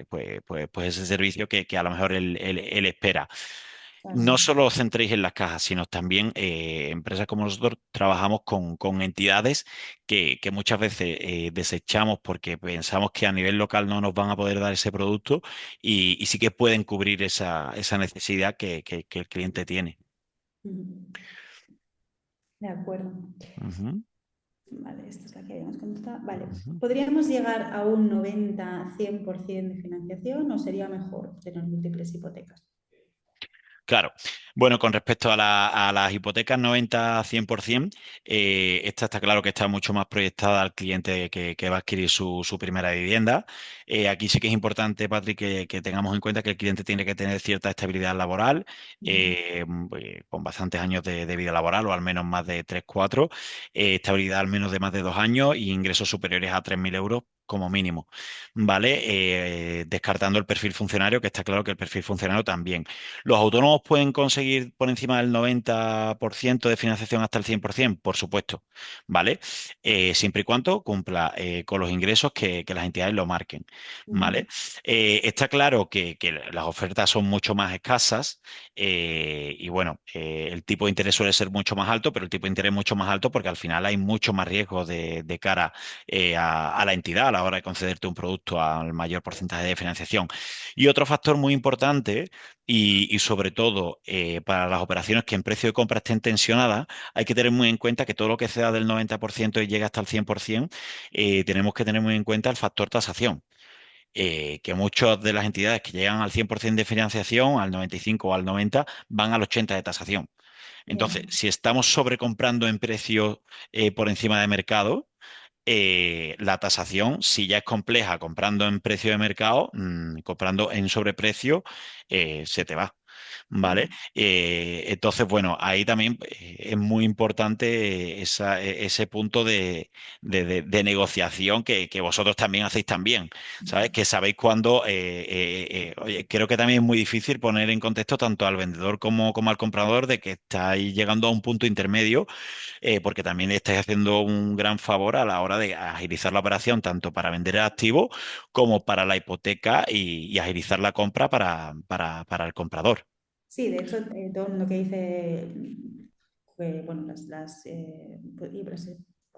B: pues ese servicio que a lo mejor él espera.
A: Claro.
B: No solo os centréis en las cajas, sino también empresas como nosotros trabajamos con entidades que muchas veces desechamos porque pensamos que a nivel local no nos van a poder dar ese producto y sí que pueden cubrir esa necesidad que el cliente tiene.
A: Ujú. De acuerdo.
B: Ujú,
A: Vale, esta es la que habíamos contestado. Vale.
B: ujú.
A: ¿Podríamos llegar a un 90-100% de financiación o sería mejor tener múltiples hipotecas?
B: Claro. Bueno, con respecto a las hipotecas 90-100%, esta está claro que está mucho más proyectada al cliente que va a adquirir su primera vivienda. Aquí sí que es importante, Patrick, que tengamos en cuenta que el cliente tiene que tener cierta estabilidad laboral,
A: Ujú.
B: con bastantes años de vida laboral, o al menos más de 3 4, estabilidad al menos de más de 2 años y ingresos superiores a 3.000 euros como mínimo. ¿Vale? Descartando el perfil funcionario, que está claro que el perfil funcionario también. ¿Los autónomos pueden conseguir por encima del 90% de financiación hasta el 100%? Por supuesto, ¿vale? Siempre y cuando cumpla con los ingresos que las entidades lo marquen, ¿vale?
A: Ujú.
B: Está claro que las ofertas son mucho más escasas y bueno, el tipo de interés suele ser mucho más alto, pero el tipo de interés es mucho más alto porque al final hay mucho más riesgo de cara a la entidad a la hora de concederte un producto al mayor porcentaje de financiación. Y otro factor muy importante y sobre todo para las operaciones que en precio de compra estén tensionadas, hay que tener muy en cuenta que todo lo que sea del 90% y llega hasta el 100%, tenemos que tener muy en cuenta el factor tasación. Que muchas de las entidades que llegan al 100% de financiación, al 95 o al 90, van al 80 de tasación.
A: Ya.
B: Entonces, si estamos sobrecomprando en precio por encima de mercado, la tasación, si ya es compleja comprando en precio de mercado, comprando en sobreprecio, se te va. ¿Vale?
A: Ujú.
B: Entonces, bueno, ahí también es muy importante ese punto de negociación que vosotros también hacéis también, ¿sabes? Que sabéis cuándo, oye, creo que también es muy difícil poner en contexto tanto al vendedor como al comprador de que estáis llegando a un punto intermedio porque también estáis haciendo un gran favor a la hora de agilizar la operación, tanto para vender el activo como para la hipoteca y agilizar la compra para el comprador.
A: Sí, de hecho, todo el mundo que dice que bueno,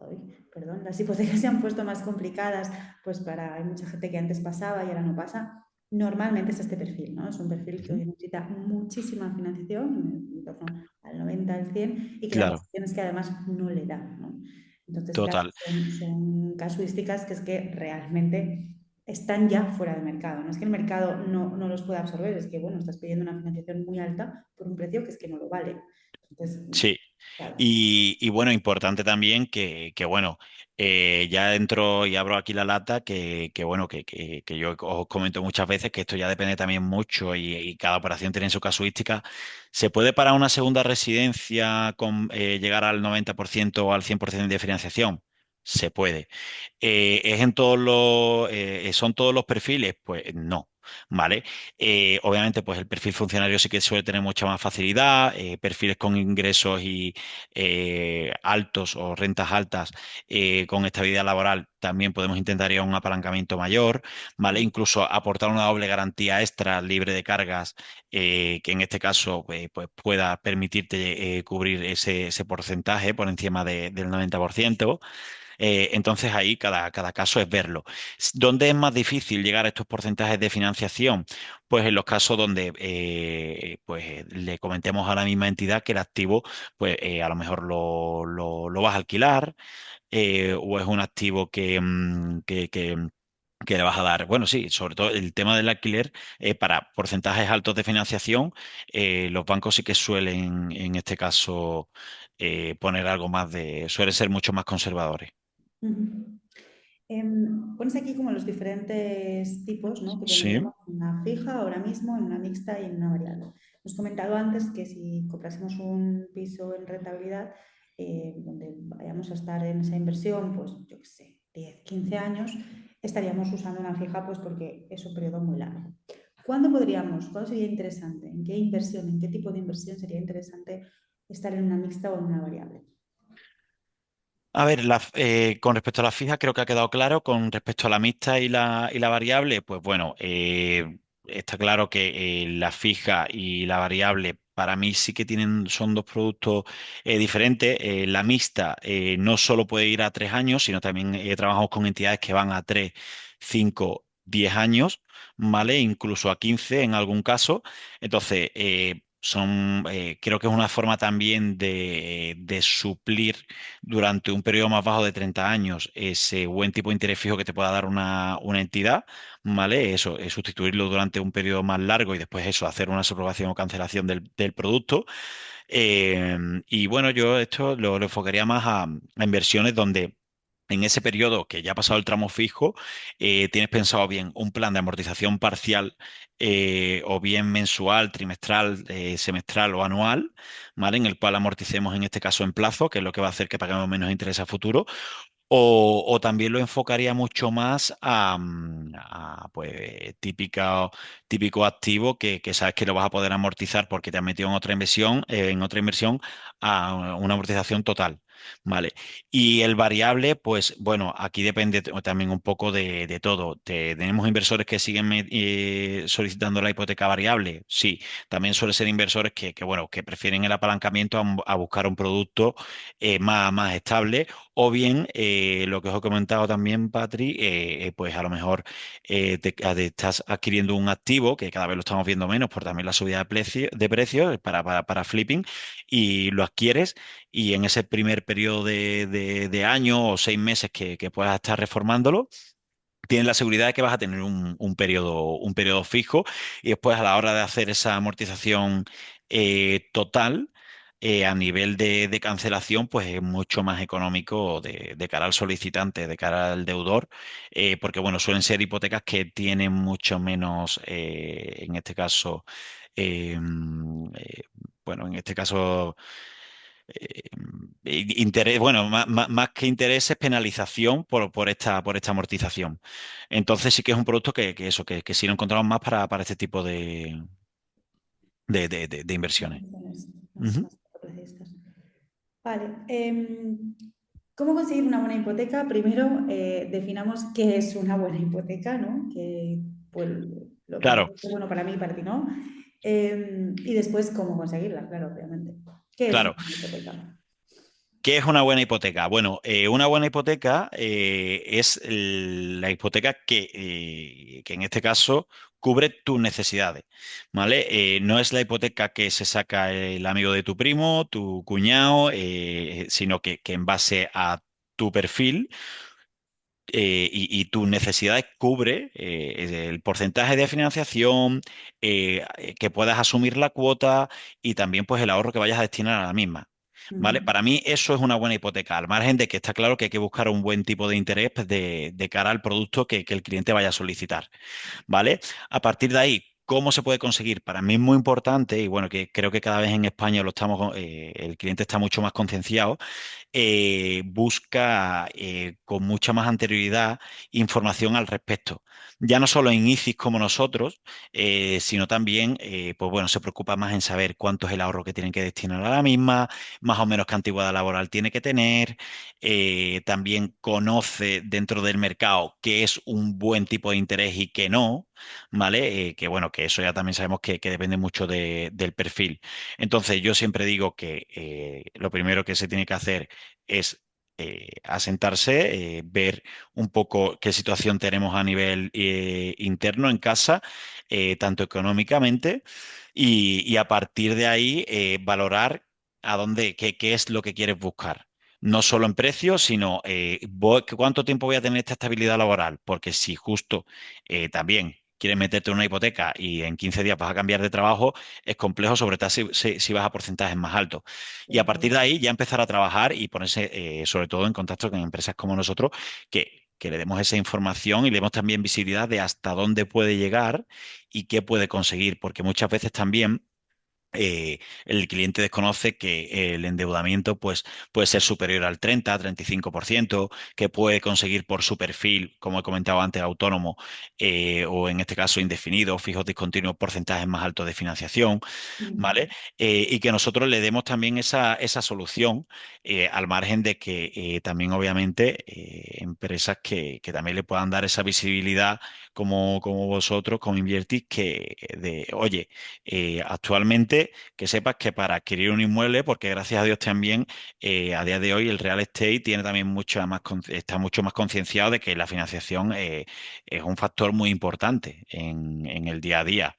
A: ay, perdón, las hipotecas se han puesto más complicadas, pues para hay mucha gente que antes pasaba y ahora no pasa. Normalmente es este perfil, ¿no? Es un perfil que
B: Ujú.
A: necesita muchísima financiación, en torno al 90 al 100, y que la
B: Claro,
A: posición es que además no le da, ¿no? Entonces, claro,
B: total.
A: son casuísticas que es que realmente están ya fuera del mercado. No es que el mercado no los pueda absorber, es que, bueno, estás pidiendo una financiación muy alta por un precio que es que no lo vale. Entonces,
B: Sí.
A: claro.
B: Y bueno, importante también bueno, ya entro y abro aquí la lata, bueno, que yo os comento muchas veces que esto ya depende también mucho y cada operación tiene su casuística. ¿Se puede para una segunda residencia llegar al 90% o al 100% de financiación? Se puede. ¿Es en son todos los perfiles? Pues no, ¿vale? Obviamente, pues el perfil funcionario sí que suele tener mucha más facilidad, perfiles con ingresos y altos o rentas altas con estabilidad laboral, también podemos intentar ir a un apalancamiento mayor, ¿vale? Incluso aportar una doble garantía extra libre de cargas, que en este caso pues pueda permitirte cubrir ese porcentaje por encima del 90%. Entonces ahí cada caso es verlo. ¿Dónde es más difícil llegar a estos porcentajes de financiación? Pues en los casos donde le comentemos a la misma entidad que el activo, pues a lo mejor lo vas a alquilar, o es un activo que le vas a dar. Bueno, sí, sobre todo el tema del alquiler, para porcentajes altos de financiación, los bancos sí que suelen, en este caso, poner algo más suelen ser mucho más conservadores.
A: Ujú. Pones aquí como los diferentes tipos, ¿no? Que
B: Sí,
A: tendríamos en una fija ahora mismo, en una mixta y en una variable. Hemos comentado antes que si comprásemos un piso en rentabilidad, donde vayamos a estar en esa inversión, pues yo qué sé, 10 15 años, estaríamos usando una fija pues porque es un periodo muy largo. ¿Cuándo sería interesante? ¿En qué inversión, en qué tipo de inversión sería interesante estar en una mixta o en una variable?
B: a ver, con respecto a la fija creo que ha quedado claro. Con respecto a la mixta y la variable, pues bueno, está claro que la fija y la variable para mí sí que son dos productos diferentes. La mixta no solo puede ir a 3 años, sino también trabajamos con entidades que van a 3, 5, 10 años, ¿vale? Incluso a 15 en algún caso. Entonces, creo que es una forma también de suplir durante un periodo más bajo de 30 años ese buen tipo de interés fijo que te pueda dar una entidad, ¿vale? Eso, sustituirlo durante un periodo más largo y después eso, hacer una subrogación o cancelación del producto. Y bueno, yo esto lo enfocaría más a inversiones donde en ese periodo que ya ha pasado el tramo fijo, tienes pensado bien un plan de amortización parcial, o bien mensual, trimestral, semestral o anual, ¿vale? En el cual amorticemos en este caso en plazo, que es lo que va a hacer que paguemos menos interés a futuro. O también lo enfocaría mucho más pues típico activo que sabes que lo vas a poder amortizar porque te has metido en otra inversión a una amortización total. Vale. Y el variable, pues bueno, aquí depende también un poco de todo. Tenemos inversores que siguen solicitando la hipoteca variable. Sí, también suele ser inversores bueno, que prefieren el apalancamiento a buscar un producto más estable, o bien, lo que os he comentado también, Patri, pues a lo mejor estás adquiriendo un activo que cada vez lo estamos viendo menos por también la subida de precios para flipping, y lo adquieres, y en ese primer periodo de año o 6 meses que puedas estar reformándolo, tienes la seguridad de que vas a tener un periodo fijo, y después a la hora de hacer esa amortización total, a nivel de cancelación, pues es mucho más económico de cara al solicitante, de cara al deudor, porque bueno, suelen ser hipotecas que tienen mucho menos, en este caso, eh, eh, bueno, en este caso eh, interés, bueno, más que interés es penalización por esta amortización. Entonces sí que es un producto que sí lo encontramos más para este tipo de inversiones.
A: Inversiones
B: Ujú.
A: más progresistas. Vale. ¿Cómo conseguir una buena hipoteca? Primero, definamos qué es una buena hipoteca, ¿no? Que pues, lo que
B: Claro,
A: puede ser bueno para mí y para ti, ¿no? Y después, ¿cómo conseguirla? Claro, obviamente. ¿Qué es una
B: claro.
A: buena hipoteca?
B: ¿Qué es una buena hipoteca? Bueno, una buena hipoteca es la hipoteca que en este caso cubre tus necesidades, ¿vale? No es la hipoteca que se saca el amigo de tu primo, tu cuñado, sino que en base a tu perfil y tus necesidades cubre el porcentaje de financiación, que puedas asumir la cuota y también pues el ahorro que vayas a destinar a la misma. ¿Vale?
A: Ujú.
B: Para mí eso es una buena hipoteca, al margen de que está claro que hay que buscar un buen tipo de interés pues, de cara al producto que el cliente vaya a solicitar. ¿Vale? A partir de ahí, ¿cómo se puede conseguir? Para mí es muy importante, y bueno, que creo que cada vez en España el cliente está mucho más concienciado, busca con mucha más anterioridad información al respecto. Ya no solo en ICIS como nosotros, sino también, pues bueno, se preocupa más en saber cuánto es el ahorro que tienen que destinar a la misma, más o menos qué antigüedad laboral tiene que tener, también conoce dentro del mercado qué es un buen tipo de interés y qué no, ¿vale? Que bueno, que eso ya también sabemos que depende mucho del perfil. Entonces, yo siempre digo que lo primero que se tiene que hacer es asentarse, ver un poco qué situación tenemos a nivel interno en casa, tanto económicamente, y a partir de ahí valorar a dónde, qué es lo que quieres buscar. No solo en precio, sino cuánto tiempo voy a tener esta estabilidad laboral, porque si justo también quieres meterte en una hipoteca y en 15 días vas a cambiar de trabajo, es complejo, sobre todo si vas a porcentajes más altos. Y a
A: Eso
B: partir
A: es.
B: de ahí ya empezar a trabajar y ponerse, sobre todo, en contacto con empresas como nosotros, que le demos esa información y le demos también visibilidad de hasta dónde puede llegar y qué puede conseguir, porque muchas veces también el cliente desconoce que el endeudamiento pues, puede ser superior al 30-35%, que puede conseguir por su perfil, como he comentado antes, autónomo, o en este caso indefinido, fijos discontinuos, porcentajes más altos de financiación. ¿Vale?
A: Ujú.
B: Y que nosotros le demos también esa solución, al margen de que también, obviamente, empresas que también le puedan dar esa visibilidad como vosotros, como Invertis, oye, actualmente que sepas que para adquirir un inmueble, porque gracias a Dios también, a día de hoy el real estate tiene también está mucho más concienciado de que la financiación es un factor muy importante en el día a día.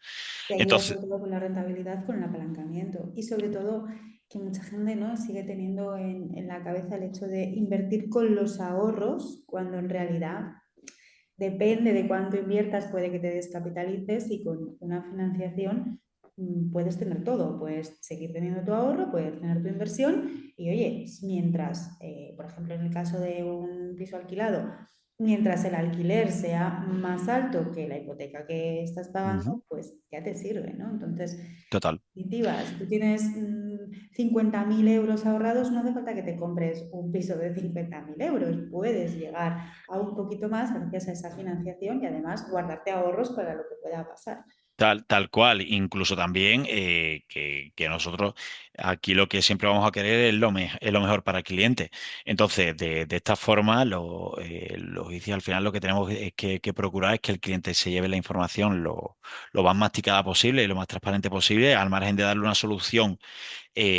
A: Y ayuda
B: Entonces,
A: sobre todo con la rentabilidad, con el apalancamiento y sobre todo que mucha gente, ¿no?, sigue teniendo en la cabeza el hecho de invertir con los ahorros cuando en realidad depende de cuánto inviertas, puede que te descapitalices y con una financiación puedes tener todo, puedes seguir teniendo tu ahorro, puedes tener tu inversión y oye, mientras, por ejemplo, en el caso de un piso alquilado, mientras el alquiler sea más alto que la hipoteca que estás
B: ujú,
A: pagando, pues ya te sirve, ¿no? Entonces,
B: total.
A: definitiva, si tú tienes 50.000 euros ahorrados, no hace falta que te compres un piso de 50.000 euros. Puedes llegar a un poquito más gracias a esa financiación y además guardarte ahorros para lo que pueda pasar.
B: Tal cual, incluso también que nosotros aquí lo que siempre vamos a querer es lo mejor para el cliente. Entonces, de esta forma, los ICI al final lo que tenemos es que procurar es que el cliente se lleve la información lo más masticada posible y lo más transparente posible, al margen de darle una solución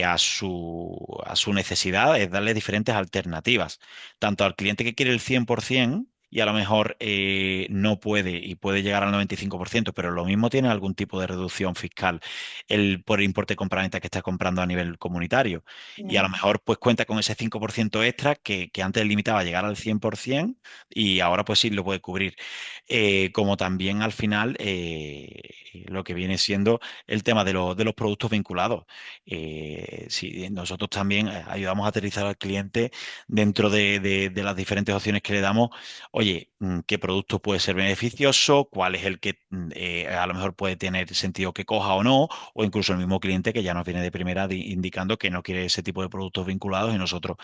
B: a su necesidad, es darle diferentes alternativas, tanto al cliente que quiere el 100% y a lo mejor no puede y puede llegar al 95%, pero lo mismo tiene algún tipo de reducción fiscal por el importe de compraventa que está comprando a nivel comunitario. Y a lo
A: Ya.
B: mejor pues cuenta con ese 5% extra que antes limitaba a llegar al 100% y ahora pues sí lo puede cubrir. Como también al final lo que viene siendo el tema de los productos vinculados. Sí, nosotros también ayudamos a aterrizar al cliente dentro de las diferentes opciones que le damos. Oye, ¿qué producto puede ser beneficioso? ¿Cuál es el que a lo mejor puede tener sentido que coja o no? O incluso el mismo cliente que ya nos viene de primera indicando que no quiere ese tipo de productos vinculados y nosotros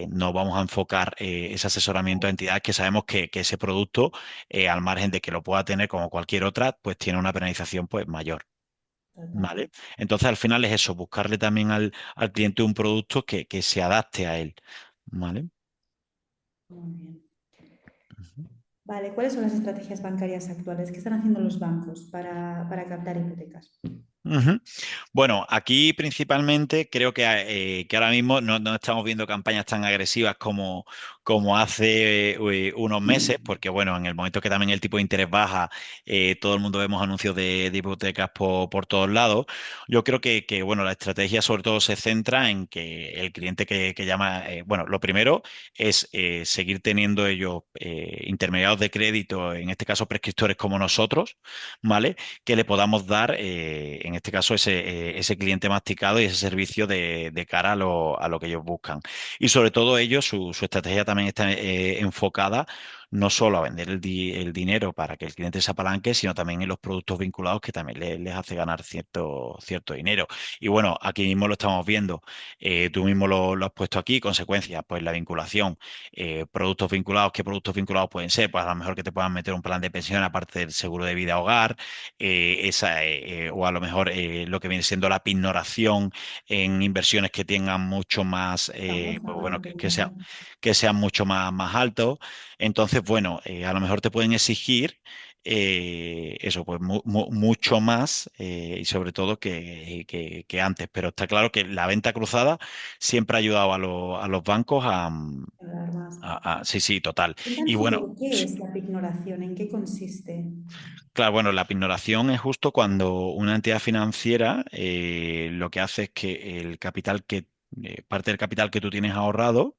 B: nos vamos a enfocar ese asesoramiento a entidades que sabemos que ese producto, al margen de que lo pueda tener como cualquier otra, pues tiene una penalización pues mayor.
A: Total.
B: ¿Vale? Entonces al final es eso, buscarle también al cliente un producto que se adapte a él. ¿Vale?
A: Muy bien.
B: Ujú.
A: Vale, ¿cuáles son las estrategias bancarias actuales? ¿Qué están haciendo los bancos para captar hipotecas?
B: Ujú. Bueno, aquí principalmente creo que ahora mismo no estamos viendo campañas tan agresivas como hace unos meses, porque bueno, en el momento que también el tipo de interés baja, todo el mundo vemos anuncios de hipotecas por todos lados. Yo creo bueno, la estrategia sobre todo se centra en que el cliente que llama, bueno, lo primero es seguir teniendo ellos intermediarios de crédito, en este caso prescriptores como nosotros, ¿vale? Que le podamos dar, en este caso, ese cliente masticado y ese servicio de cara a lo que ellos buscan. Y sobre todo ellos, su estrategia también está enfocada no solo a vender el dinero para que el cliente se apalanque, sino también en los productos vinculados que también les hace ganar cierto dinero. Y bueno, aquí mismo lo estamos viendo. Tú mismo lo has puesto aquí, consecuencias, pues la vinculación, productos vinculados, ¿qué productos vinculados pueden ser? Pues a lo mejor que te puedan meter un plan de pensión aparte del seguro de vida hogar, o a lo mejor lo que viene siendo la pignoración en inversiones que tengan mucho más,
A: Famosa,
B: pues
A: ¿no?
B: bueno,
A: La pignoración.
B: que sean mucho más altos. Entonces, bueno, a lo mejor te pueden exigir eso, pues mucho más y sobre todo que antes. Pero está claro que la venta cruzada siempre ha ayudado a los bancos
A: Hablar más.
B: sí, sí, total. Y
A: Cuéntanos un
B: bueno,
A: poco, ¿qué es la pignoración? ¿En qué consiste?
B: claro, bueno, la pignoración es justo cuando una entidad financiera lo que hace es que el capital parte del capital que tú tienes ahorrado,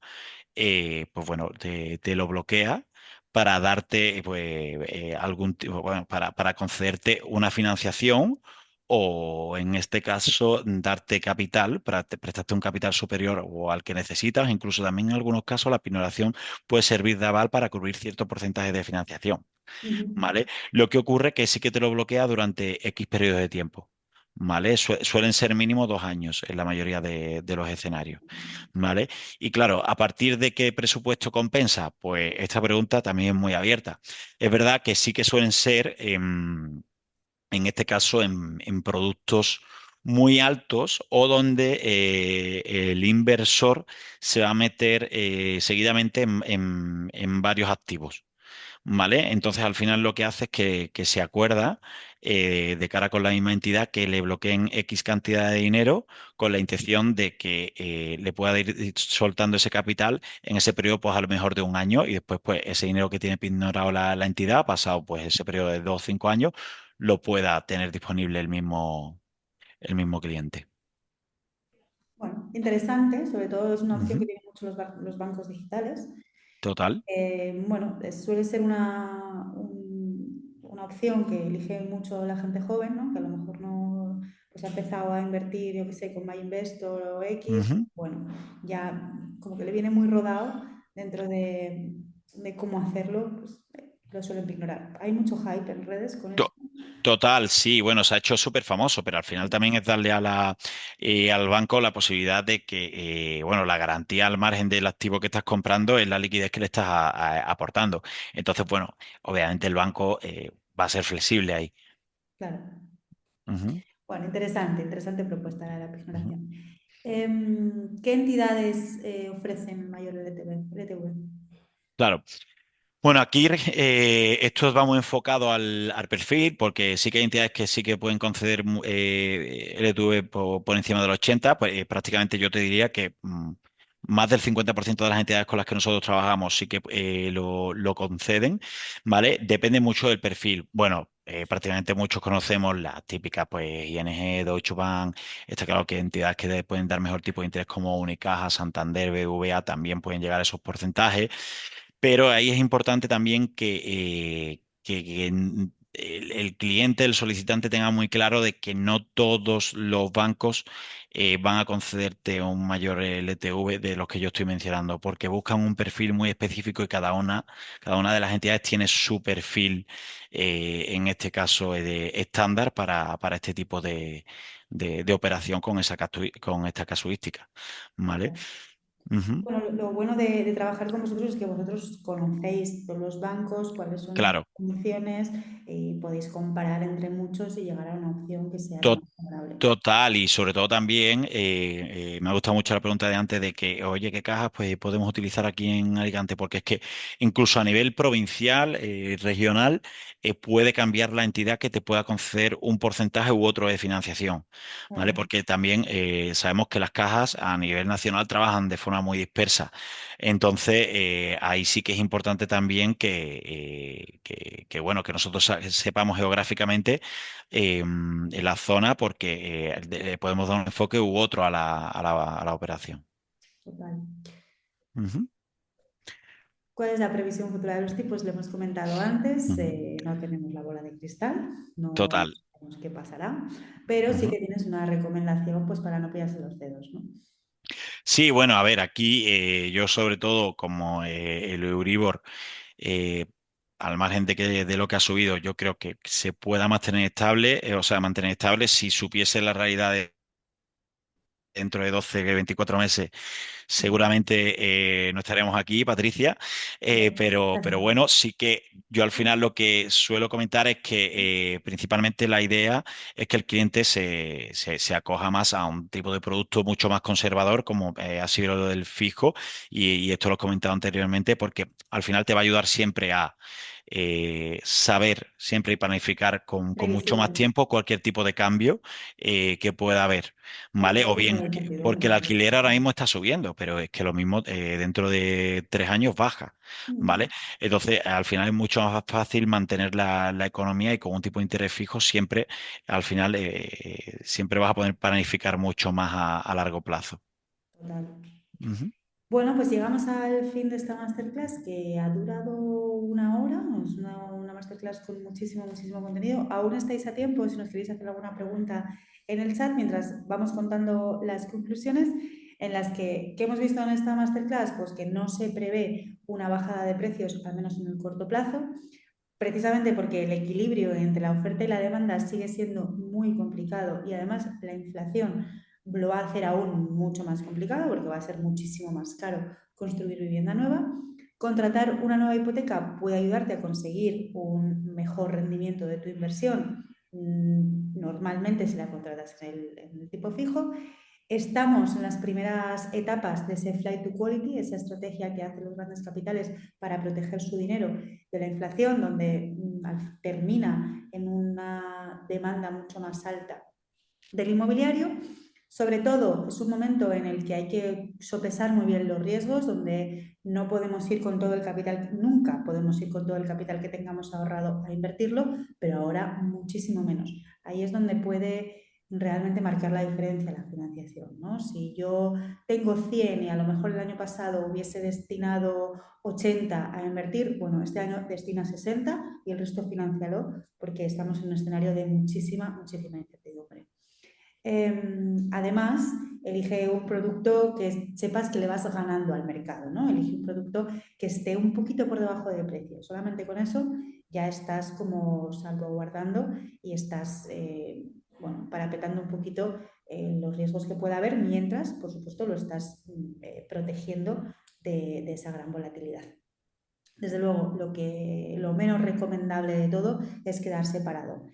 B: pues bueno, te lo bloquea para darte pues algún tipo, bueno, para concederte una financiación o en este caso darte capital, para prestarte un capital superior o al que necesitas. Incluso también en algunos casos la pignoración puede servir de aval para cubrir cierto porcentaje de financiación.
A: Ujú.
B: ¿Vale? Lo que ocurre es que sí que te lo bloquea durante X periodo de tiempo, ¿vale? Suelen ser mínimo 2 años en la mayoría de los escenarios, ¿vale? Y claro, ¿a partir de qué presupuesto compensa? Pues esta pregunta también es muy abierta. Es verdad que sí que suelen ser, en este caso, en productos muy altos o donde el inversor se va a meter seguidamente en varios activos. ¿Vale? Entonces, al final lo que hace es que se acuerda de cara con la misma entidad que le bloqueen X cantidad de dinero con la intención de que le pueda ir soltando ese capital en ese periodo, pues a lo mejor de un año y después, pues ese dinero que tiene ignorado la entidad, pasado pues ese periodo de 2 o 5 años, lo pueda tener disponible el mismo cliente.
A: Bueno, interesante, sobre todo es una opción que
B: Ujú.
A: tienen mucho los bancos digitales.
B: Total.
A: Bueno, suele ser una opción que elige mucho la gente joven, ¿no? Que a lo mejor no pues ha empezado a invertir, yo qué sé, con MyInvestor o X.
B: Ujú.
A: Bueno, ya como que le viene muy rodado dentro de cómo hacerlo, pues lo suelen ignorar. Hay mucho hype en redes con esto.
B: Total, sí, bueno, se ha hecho súper famoso, pero al final también es darle al banco la posibilidad de que, bueno, la garantía al margen del activo que estás comprando es la liquidez que le estás aportando. Entonces, bueno, obviamente el banco va a ser flexible ahí.
A: Claro.
B: Ujú,
A: Bueno, interesante, interesante propuesta la
B: ujú.
A: pignoración. ¿Qué entidades ofrecen mayor LTV?
B: Claro. Bueno, aquí esto va muy enfocado al perfil, porque sí que hay entidades que sí que pueden conceder LTV por encima del 80, pues prácticamente yo te diría que más del 50% de las entidades con las que nosotros trabajamos sí que lo conceden, ¿vale? Depende mucho del perfil. Bueno, prácticamente muchos conocemos las típicas, pues ING, Deutsche Bank, está claro que entidades que pueden dar mejor tipo de interés como Unicaja, Santander, BBVA también pueden llegar a esos porcentajes. Pero ahí es importante también que el cliente, el solicitante tenga muy claro de que no todos los bancos van a concederte un mayor LTV de los que yo estoy mencionando, porque buscan un perfil muy específico y cada una de las entidades tiene su perfil, en este caso de estándar para este tipo de operación con esta casuística. ¿Vale? Ujú.
A: Bueno, lo bueno de trabajar con vosotros es que vosotros conocéis todos los bancos, cuáles son las
B: Claro.
A: condiciones y podéis comparar entre muchos y llegar a una opción que sea la
B: To-
A: más favorable.
B: Total, y sobre todo también me ha gustado mucho la pregunta de antes de que, oye, ¿qué cajas pues podemos utilizar aquí en Alicante? Porque es que incluso a nivel provincial, regional, puede cambiar la entidad que te pueda conceder un porcentaje u otro de financiación, ¿vale?
A: Claro,
B: Porque también sabemos que las cajas a nivel nacional trabajan de forma muy dispersa. Entonces, ahí sí que es importante también bueno, que nosotros sepamos geográficamente en la zona porque le podemos dar un enfoque u otro a la operación.
A: total.
B: Ujú.
A: ¿Cuál es la previsión futura de los tipos? Lo hemos comentado antes,
B: Ujú.
A: no tenemos la bola de cristal, no
B: Total.
A: sabemos qué pasará, pero sí
B: Ujú.
A: que tienes una recomendación pues para no pillarse los dedos, ¿no?
B: Sí, bueno, a ver, aquí yo sobre todo como el Euribor, eh, al margen de lo que ha subido, yo creo que se pueda mantener estable, o sea, mantener estable si supiese la realidad dentro de 12, 24 meses seguramente no estaríamos aquí, Patricia, pero bueno, sí que yo al final lo que suelo comentar es que principalmente la idea es que el cliente se acoja más a un tipo de producto mucho más conservador, como ha sido lo del fijo, y esto lo he comentado anteriormente, porque al final te va a ayudar siempre a saber siempre y planificar con mucho más
A: Previsible.
B: tiempo cualquier tipo de cambio que pueda haber,
A: Claro,
B: ¿vale?
A: sí,
B: O
A: con
B: bien,
A: la incertidumbre.
B: porque el alquiler ahora mismo está subiendo, pero es que lo mismo dentro de 3 años baja, ¿vale?
A: Mm,
B: Entonces, al final es mucho más fácil mantener la economía y con un tipo de interés fijo siempre, al final, siempre vas a poder planificar mucho más a largo plazo.
A: total.
B: Ujú.
A: Bueno, pues llegamos al fin de esta masterclass que ha durado una hora, es una masterclass con muchísimo, muchísimo contenido. Aún estáis a tiempo si nos queréis hacer alguna pregunta en el chat mientras vamos contando las conclusiones en las que hemos visto en esta masterclass, pues que no se prevé una bajada de precios, al menos en el corto plazo, precisamente porque el equilibrio entre la oferta y la demanda sigue siendo muy complicado y además la inflación lo va a hacer aún mucho más complicado porque va a ser muchísimo más caro construir vivienda nueva. Contratar una nueva hipoteca puede ayudarte a conseguir un mejor rendimiento de tu inversión, normalmente si la contratas en el tipo fijo. Estamos en las primeras etapas de ese flight to quality, esa estrategia que hacen los grandes capitales para proteger su dinero de la inflación, donde termina en una demanda mucho más alta del inmobiliario. Sobre todo, es un momento en el que hay que sopesar muy bien los riesgos, donde no podemos ir con todo el capital, nunca podemos ir con todo el capital que tengamos ahorrado a invertirlo, pero ahora muchísimo menos. Ahí es donde puede realmente marcar la diferencia la financiación, ¿no? Si yo tengo 100 y a lo mejor el año pasado hubiese destinado 80 a invertir, bueno, este año destina 60 y el resto financialo porque estamos en un escenario de muchísima, muchísima incertidumbre. Además, elige un producto que sepas que le vas ganando al mercado, ¿no? Elige un producto que esté un poquito por debajo de precio. Solamente con eso ya estás como salvaguardando y estás, bueno, parapetando un poquito los riesgos que pueda haber mientras, por supuesto, lo estás protegiendo de esa gran volatilidad. Desde luego, lo menos recomendable de todo es quedar separado.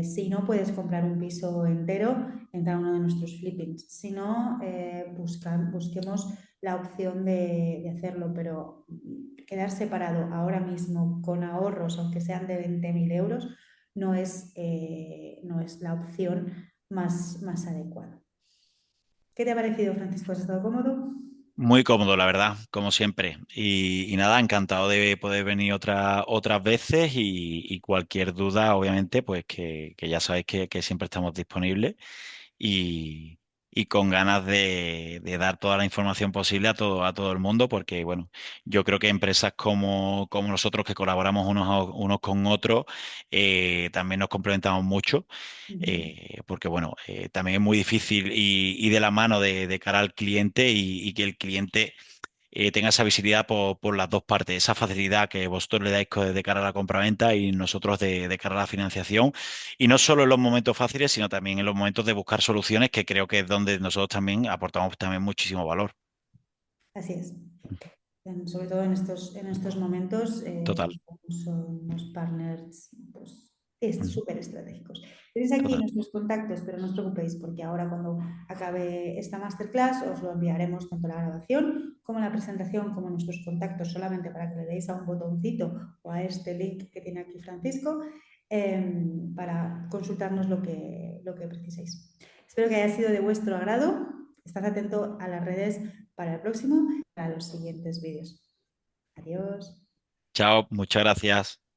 A: Si no puedes comprar un piso entero, entra a uno de nuestros flippings. Si no, busquemos la opción de hacerlo, pero quedar separado ahora mismo con ahorros, aunque sean de 20.000 euros, no es la opción más adecuada. ¿Qué te ha parecido, Francisco? ¿Has estado cómodo?
B: Muy cómodo, la verdad, como siempre. Y nada, encantado de poder venir otras veces y cualquier duda, obviamente, pues que ya sabéis que siempre estamos disponibles y, y con ganas de dar toda la información posible a todo el mundo, porque bueno, yo creo que empresas como nosotros que colaboramos unos con otros, también nos complementamos mucho,
A: Ujú.
B: porque bueno, también es muy difícil y de la mano de cara al cliente y que el cliente tenga esa visibilidad por las dos partes, esa facilidad que vosotros le dais de cara a la compraventa y nosotros de cara a la financiación. Y no solo en los momentos fáciles, sino también en los momentos de buscar soluciones, que creo que es donde nosotros también aportamos también muchísimo valor.
A: Así es. Sobre todo en estos momentos,
B: Total.
A: son los partners pues,
B: Ujú.
A: súper estratégicos. Tenéis aquí
B: Total.
A: nuestros contactos, pero no os preocupéis porque ahora cuando acabe esta masterclass os lo enviaremos tanto la grabación como la presentación como nuestros contactos solamente para que le deis a un botoncito o a este link que tiene aquí Francisco para consultarnos lo que preciséis. Espero que haya sido de vuestro agrado. Estad atento a las redes para el próximo, para los siguientes vídeos. Adiós.
B: Chao, muchas gracias.